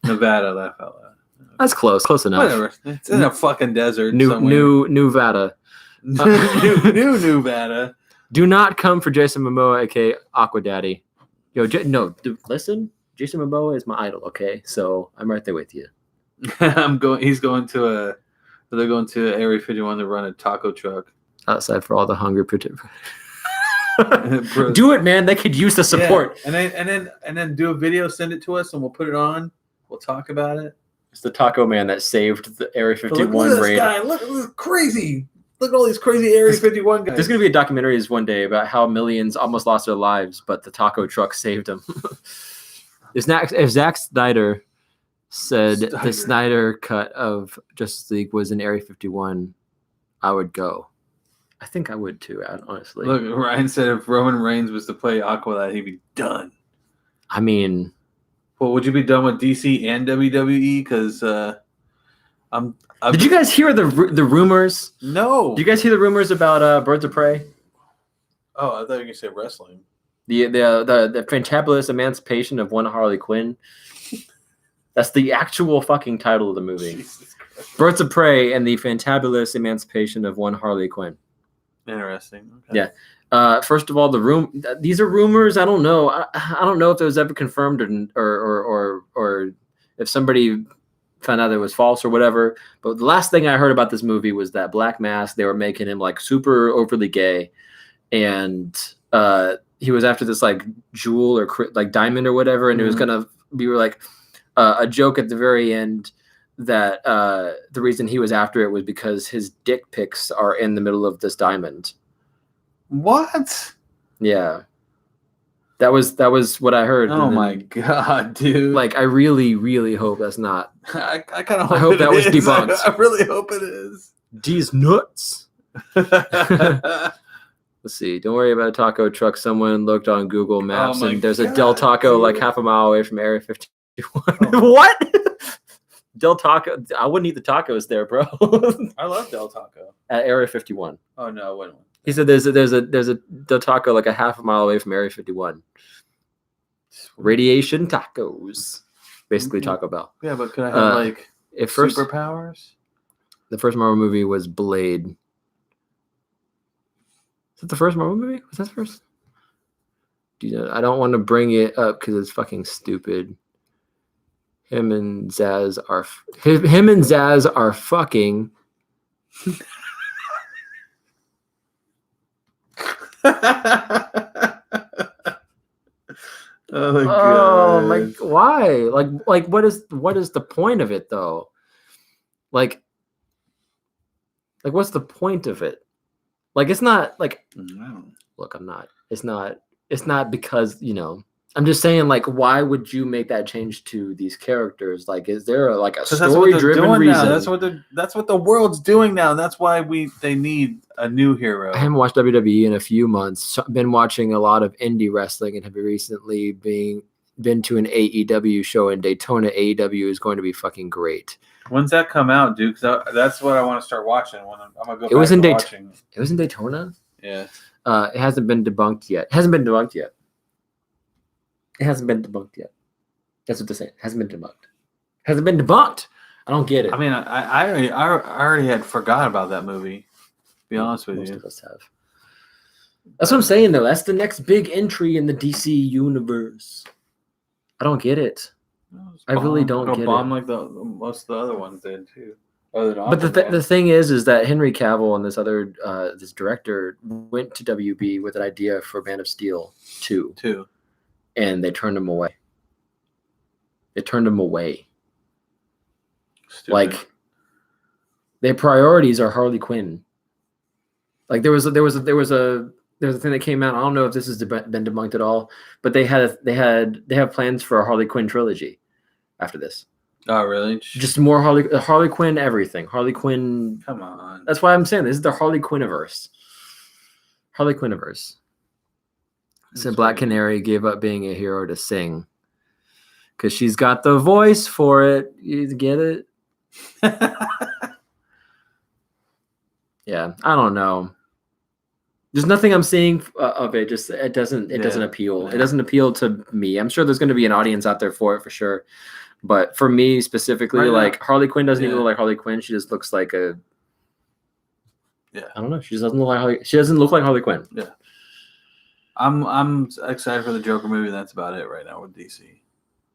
Nevada, that fella. That's close enough. Whatever. It's in a fucking desert. New somewhere. new Nevada. new Nevada. Do not come for Jason Momoa, aka Aqua Daddy. Yo, listen. Jason Momoa is my idol. Okay, so I'm right there with you. He's going to So they're going to Area 51 to run a taco truck. Outside for all the hungry Bro. Do it, man. They could use the support. Yeah. And then do a video, send it to us, and we'll put it on. We'll talk about it. It's the taco man that saved the Area But look at 51 this raid. guy. Look at this crazy. Look at all these crazy Area 51 guys. There's going to be a documentary one day about how millions almost lost their lives, but the taco truck saved them. If Zack Snyder said the Snyder cut of Justice League was in Area 51, I would go. I think I would too, honestly. Look, Ryan said if Roman Reigns was to play Aqualad, he'd be done. I mean, well, would you be done with DC and WWE? Because did you guys hear the rumors? No. Did you guys hear the rumors about Birds of Prey? Oh, I thought you were gonna say wrestling. The fantabulous emancipation of one Harley Quinn. That's the actual fucking title of the movie. Jesus Christ. Birds of Prey and the fantabulous emancipation of one Harley Quinn. Interesting. Okay. Yeah. First of all, these are rumors. I don't know. I don't know if it was ever confirmed or if somebody found out it was false or whatever. But the last thing I heard about this movie was that Black Mask, they were making him like super overly gay, and he was after this like jewel or like diamond or whatever, and it was gonna be like a joke at the very end that the reason he was after it was because his dick pics are in the middle of this diamond. What? Yeah. That was what I heard. Oh my god, dude! Like, I really, really hope that's not. I kind of hope that was debunked. I really hope it is. These nuts. Let's see. Don't worry about a taco truck. Someone looked on Google Maps my and there's a God, Del Taco dude. like half a mile away from Area 51. What? Del Taco? I wouldn't eat the tacos there, bro. I love Del Taco. At Area 51. Oh no, wait. He said there's a Del Taco like a half a mile away from Area 51. Radiation tacos, basically Taco Bell. Yeah, but could I have like superpowers? The first Marvel movie was Blade. Is that the first Marvel movie? Was that the first? I don't want to bring it up because it's fucking stupid. Him and Zaz are fucking. Oh my Oh my! god! Why? Like what is the point of it though? Like what's the point of it? Like it's not like. Look, I'm not. It's not because I'm just saying, like, why would you make that change to these characters? Like, is there a story-driven reason? Now. That's what the world's doing now. That's why they need a new hero. I haven't watched WWE in a few months. Been watching a lot of indie wrestling and have recently been to an AEW show in Daytona. AEW is going to be fucking great. When's that come out, dude? 'Cause that's what I want to start watching. I'm gonna go. It was in watching. It was in Daytona. Yeah. It hasn't been debunked yet. It hasn't been debunked yet. That's what they're saying. Hasn't been debunked. I don't get it. I mean, I already had forgot about that movie. To be honest with Most you. of us have. That's what I'm saying, though. That's the next big entry in the DC universe. I don't get it. I really don't get it. Bomb like most of the other ones did too. But the thing is that Henry Cavill and this director went to WB with an idea for Man of Steel 2. And they turned him away. Stupid. Like, their priorities are Harley Quinn. Like there was a thing that came out. I don't know if this has been debunked at all, but they have plans for a Harley Quinn trilogy after this. Oh really? Just more Harley Quinn everything. Harley Quinn. Come on. That's why I'm saying this is the Harley Quinniverse. Harley Quinniverse. So Black Canary gave up being a hero to sing because she's got the voice for it. You get it? Yeah, I don't know. There's nothing I'm seeing of it. Just it doesn't appeal. Yeah. It doesn't appeal to me. I'm sure there's going to be an audience out there for it for sure. But for me specifically, Harley Quinn doesn't even look like Harley Quinn. She just looks like a. Yeah. I don't know. She just doesn't look like Harley. She doesn't look like Harley Quinn. Yeah. I'm excited for the Joker movie. That's about it right now with DC.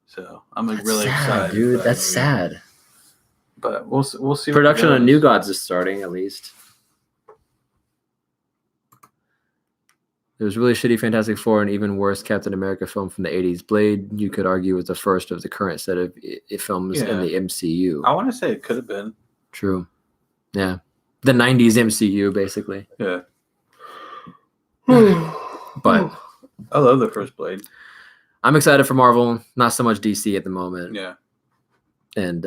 So I'm really sad, excited, dude. for that That's movie. sad. But we'll see. where it Production on goes. New Gods is starting, at least. There was really shitty Fantastic Four and even worse Captain America film from the 80s. Blade, you could argue, was the first of the current set of films in Yeah. the MCU. I want to say it could have been. True. Yeah. The 90s MCU, basically. Yeah. But I love the first Blade. I'm excited for Marvel, not so much DC at the moment. Yeah. And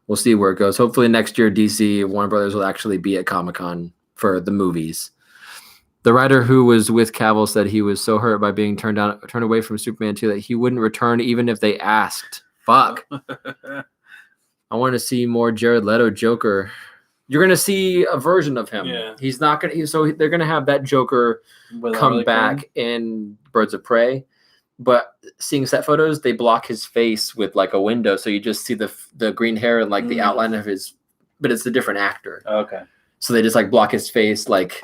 we'll see where it goes. Hopefully next year, DC, Warner Brothers will actually be at Comic-Con for the movies. The writer who was with Cavill said he was so hurt by being turned away from Superman 2 that he wouldn't return even if they asked. Fuck. I want to see more Jared Leto Joker. You're gonna see a version of him. Yeah. He's not gonna. So they're gonna have that Joker With come Harley back Quinn? in Birds of Prey, but seeing set photos, they block his face with like a window, so you just see the green hair and like the outline of his. But it's a different actor, Oh, okay. so they just like block his face like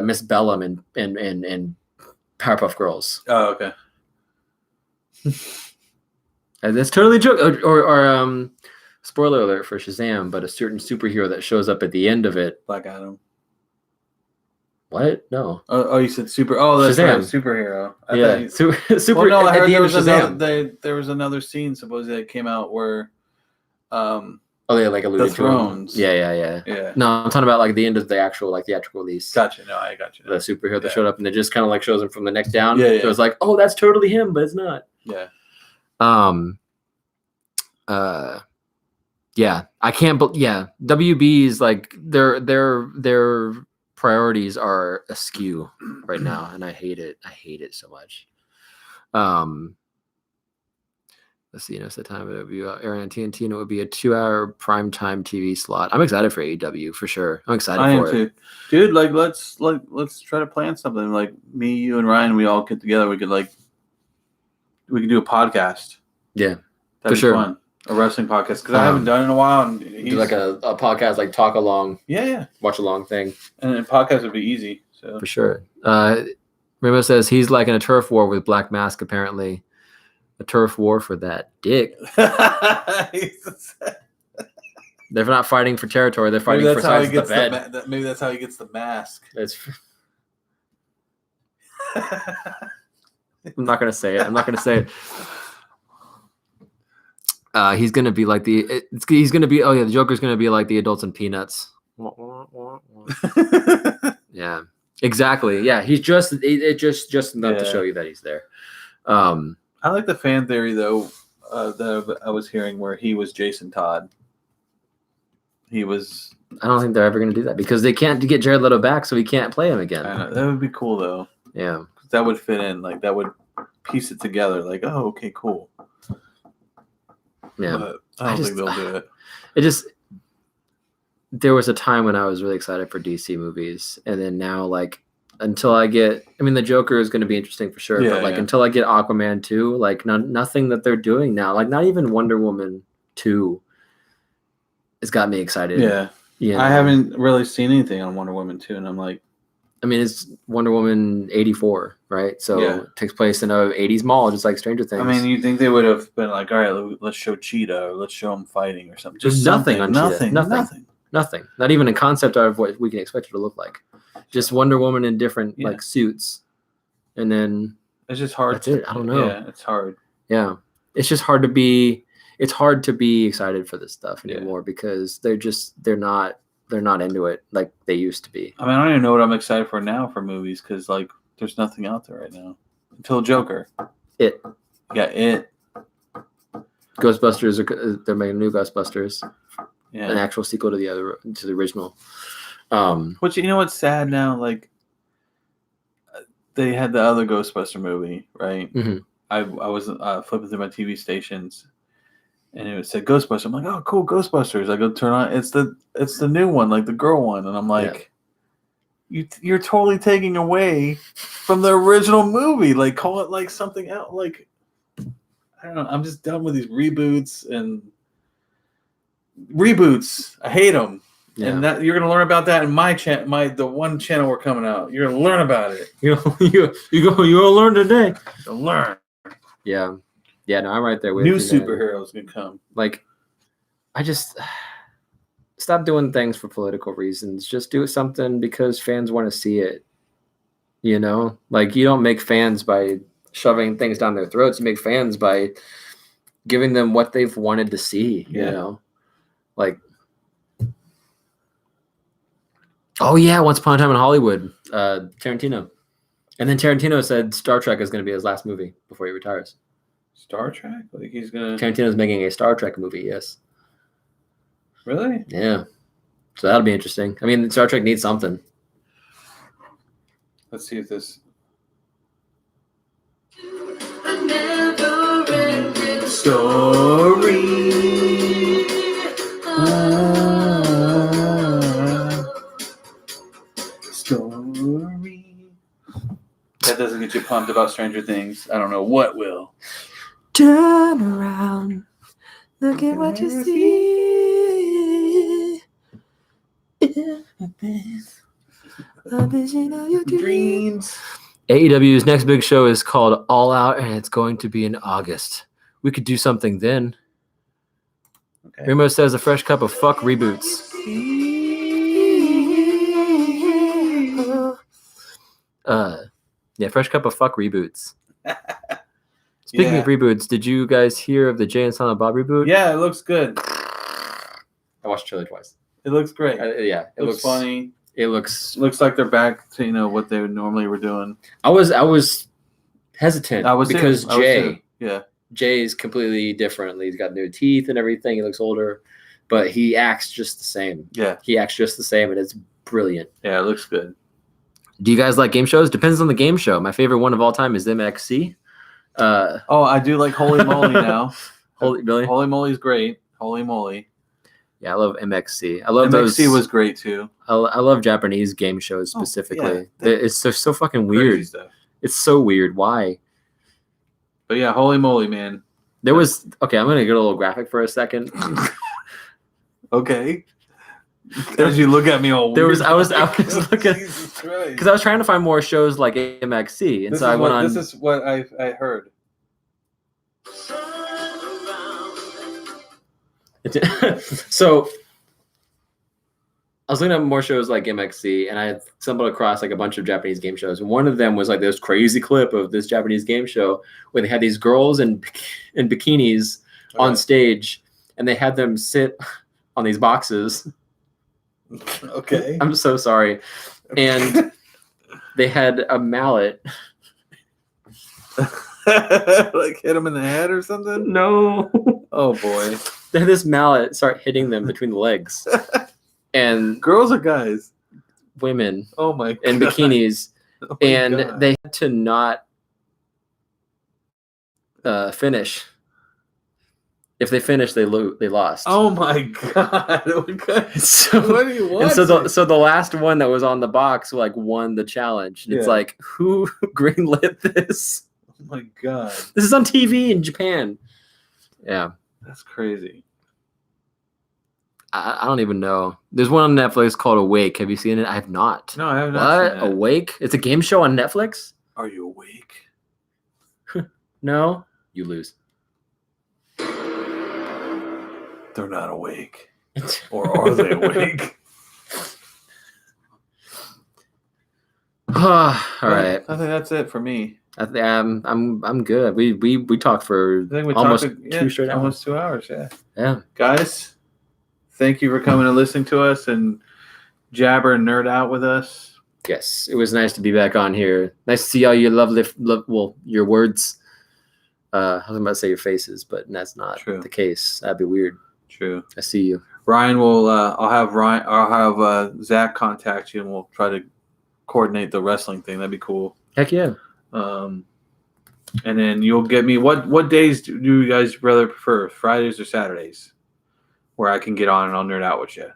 Miss Bellum in Powerpuff Girls. Oh, okay. And that's totally joke. Or spoiler alert for Shazam, but a certain superhero that shows up at the end of it. Black Adam. What? No. Oh, you said super. Oh, that's Shazam. right. Superhero. I Yeah. thought you- Super. Well, no, I at heard the there end was of Shazam. another. There was another scene supposedly that came out where, Oh, they like alluded The to him. Thrones. Yeah. yeah. No, I'm talking about like the end of the actual like theatrical release. Gotcha. No, I got you. The superhero that Yeah. showed up and it just kind of like shows him from the neck down. Yeah, yeah. So it's like, oh, that's totally him, but it's not. Yeah. Yeah, I can't. Yeah, WB's like their priorities are askew right now, and I hate it. I hate it so much. Let's see. It's the time it would be airing on TNT, and it would be a 2-hour primetime TV slot. I'm excited for AEW for sure. I'm excited I am for it. too, dude. Let's try to plan something. Like me, you, and Ryan, we all get together. We could do a podcast. Yeah, That'd for be sure. fun. A wrestling podcast because I haven't done it in a while. And Do like a podcast, like talk along, yeah, watch along thing. and a podcast would be easy. So For sure. Rainbow says he's like in a turf war with Black Mask, apparently. A turf war for that dick. They're not fighting for territory. They're fighting for sides of the bed. maybe that's how he gets the mask. It's, I'm not going to say it. He's going to be like he's going to be, the Joker's going to be like the adults in Peanuts. Yeah, exactly. Yeah, he's just enough to Yeah. show you that he's there. I like the fan theory though that I was hearing where he was Jason Todd. He was. I don't think they're ever going to do that because they can't get Jared Leto back, so he can't play him again. I know, that would be cool though. Yeah, 'Cause that would fit in. Like that would piece it together. Like, oh, okay, cool. yeah. But I don't think they'll do it. It just there was a time when I was really excited for DC movies, and then now like until I get, the Joker is going to be interesting for sure, Yeah, but like yeah. until I get Aquaman 2, like nothing that they're doing now, like not even Wonder Woman 2, has got me excited. Yeah, Yeah, I haven't really seen anything on Wonder Woman 2, and I'm like, it's Wonder Woman 84, right? So Yeah. it takes place in a 80s mall, just like Stranger Things. you think they would have been like, all right, let's show Cheetah, or let's show him fighting, or something. There's Just nothing something, on Cheetah. nothing. Nothing, not even a concept of what we can expect it to look like. Just Wonder Woman in different Yeah. like suits, and then It's just hard. That's it. I don't know. Yeah, it's hard. yeah, it's just hard to be. It's hard to be excited for this stuff Yeah. anymore because they're not into it like they used to be. I don't even know what I'm excited for now for movies because like there's nothing out there right now until Joker. It Yeah, it. Ghostbusters they're making new Ghostbusters, an Yeah. actual sequel to the original. Which, you know what's sad now? Like they had the other Ghostbuster movie, right? Mhm. I was flipping through my TV stations, and it said Ghostbusters. I'm like, oh, cool, Ghostbusters. I go turn on. It's the new one, like the girl one, and I'm like, you're totally taking away from the original movie. Like, call it like something else. Like, I don't know. I'm just done with these reboots and reboots. I hate them. Yeah. And that you're gonna learn about that in my channel, the one channel we're coming out. You're gonna learn about it. you'll learn today. You'll learn. Yeah. No, I'm right there with New you, man. superheroes gonna come. Like I just stop doing things for political reasons. Just do something because fans want to see it. You know, like you don't make fans by shoving things down their throats. You make fans by giving them what they've wanted to see. You Yeah. know, like, oh yeah, Once Upon a Time in Hollywood, Tarantino, and then Tarantino said Star Trek is going to be his last movie before he retires. Star Trek? Like he's gonna Tarantino's making a Star Trek movie. Yes. really? Yeah. So that'll be interesting. I mean, Star Trek needs something. Let's see if this. Story. That doesn't get you pumped about Stranger Things. I don't know what will. Turn around. Look at what you see. A vision of your dreams. AEW's next big show is called All Out, and it's going to be in August. We could do something then. Okay. Remo says a fresh cup of fuck reboots. Yeah, fresh cup of fuck reboots. Speaking Yeah. of reboots, did you guys hear of the Jay and Silent Bob reboot? Yeah, it looks good. I watched Chili twice. It looks great. Yeah, It looks funny. It looks. Looks like they're back to what they normally were doing. I was hesitant I was because too. I was Jay too. Yeah. Jay's completely different. He's got new teeth and everything. He looks older, but he acts just the same. Yeah. He acts just the same, and it's brilliant. Yeah, it looks good. Do you guys like game shows? Depends on the game show. My favorite one of all time is MXC. Oh, I do like Holy Moly now. Really? Holy Moly's great. Holy Moly. Yeah, I love MXC. I love MXC those. was great too. I love Japanese game shows Oh, specifically. yeah. It's so fucking Crazy weird. stuff. It's so weird. Why? But yeah, Holy Moly, man. There was okay. I'm gonna get a little graphic for a second. Okay. As you look at me all There was- weird. I was looking- Jesus Christ. Because I was trying to find more shows like MXC, and This so is I went what- on. This is what I heard. So I was looking at more shows like MXC, and I had stumbled across like a bunch of Japanese game shows. And one of them was like this crazy clip of this Japanese game show where they had these girls in bikinis on Okay. stage, and they had them sit on these boxes. Okay. I'm so sorry. And they had a mallet. Like hit him in the head or something? No. Oh boy. They had this mallet start hitting them between the legs. And Girls or guys? women Oh my in God. bikinis. Oh my And God. they had to not finish. If they finished, they lost. Oh my God. What So, do you want? and so the last one that was on the box like won the challenge. And it's Yeah. like, who greenlit this? Oh my God. This is on TV in Japan. Yeah. That's crazy. I don't even know. There's one on Netflix called Awake. Have you seen it? I have not. No, I have not What? seen that. Awake? It's a game show on Netflix? Are you awake? No? You lose. They're not awake. Or are they awake? All right. I think that's it for me. I'm good. We talked for I think we almost talked 2 straight hours. almost 2 hours, yeah. Yeah. Guys, thank you for coming and listening to us and jabber and nerd out with us. Yes. It was nice to be back on here. Nice to see all your your words. I was about to say your faces, but that's not True. the case. That'd be weird. True. I see you. Ryan will I'll have Zach contact you and we'll try to coordinate the wrestling thing. That'd be cool. Heck yeah. And then you'll get me what days do you guys rather prefer, Fridays or Saturdays, where I can get on and I'll nerd out with you.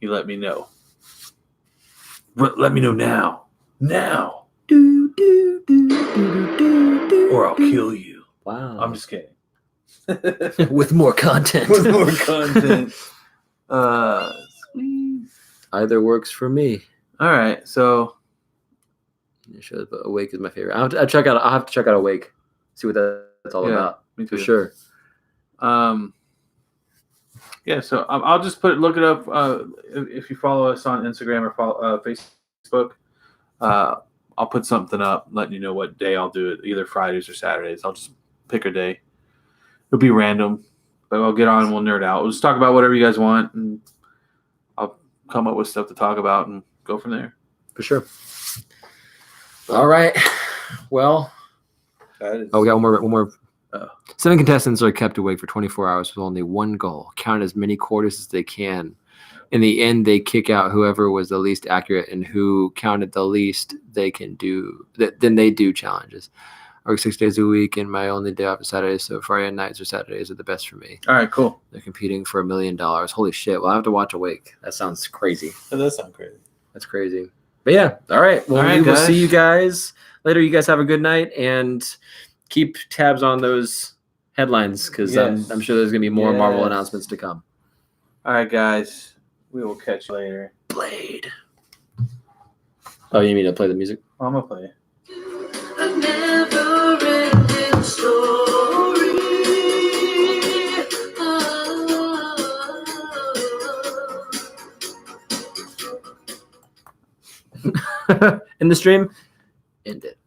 You let me know. Let me know now, or I'll kill you. Wow. I'm just kidding. with more content. With more content. Sweet. Either works for me. All right, so It shows, but Awake is my favorite. I'll have to check out Awake. See what that's all Yeah. about. me For too. sure. Yeah, so I'll just look it up. If you follow us on Instagram or follow Facebook, I'll put something up letting you know what day I'll do it, either Fridays or Saturdays. I'll just pick a day. It'll be random, but I'll get on and we'll nerd out. We'll just talk about whatever you guys want, and I'll come up with stuff to talk about and go from there. For sure. All right. Well, we got one more. 7 contestants are kept awake for 24 hours with only one goal: count as many quarters as they can. In the end, they kick out whoever was the least accurate, and who counted the least they can do. Then they do challenges. I work 6 days a week, and my only day off is Saturdays, so Friday nights or Saturdays are the best for me. All right, cool. They're competing for $1 million. Holy shit. Well, I have to watch Awake. That sounds crazy. That does sound crazy. That's crazy. But yeah, all right. Well, All right, we will guys. see you guys later. You guys have a good night, and keep tabs on those headlines, because Yes. I'm sure there's going to be more Marvel Yes. announcements to come. All right, guys. We will catch you later. Blade. Oh, you need me to play the music? I'm going to play it. A never-ending story. In the stream? End it.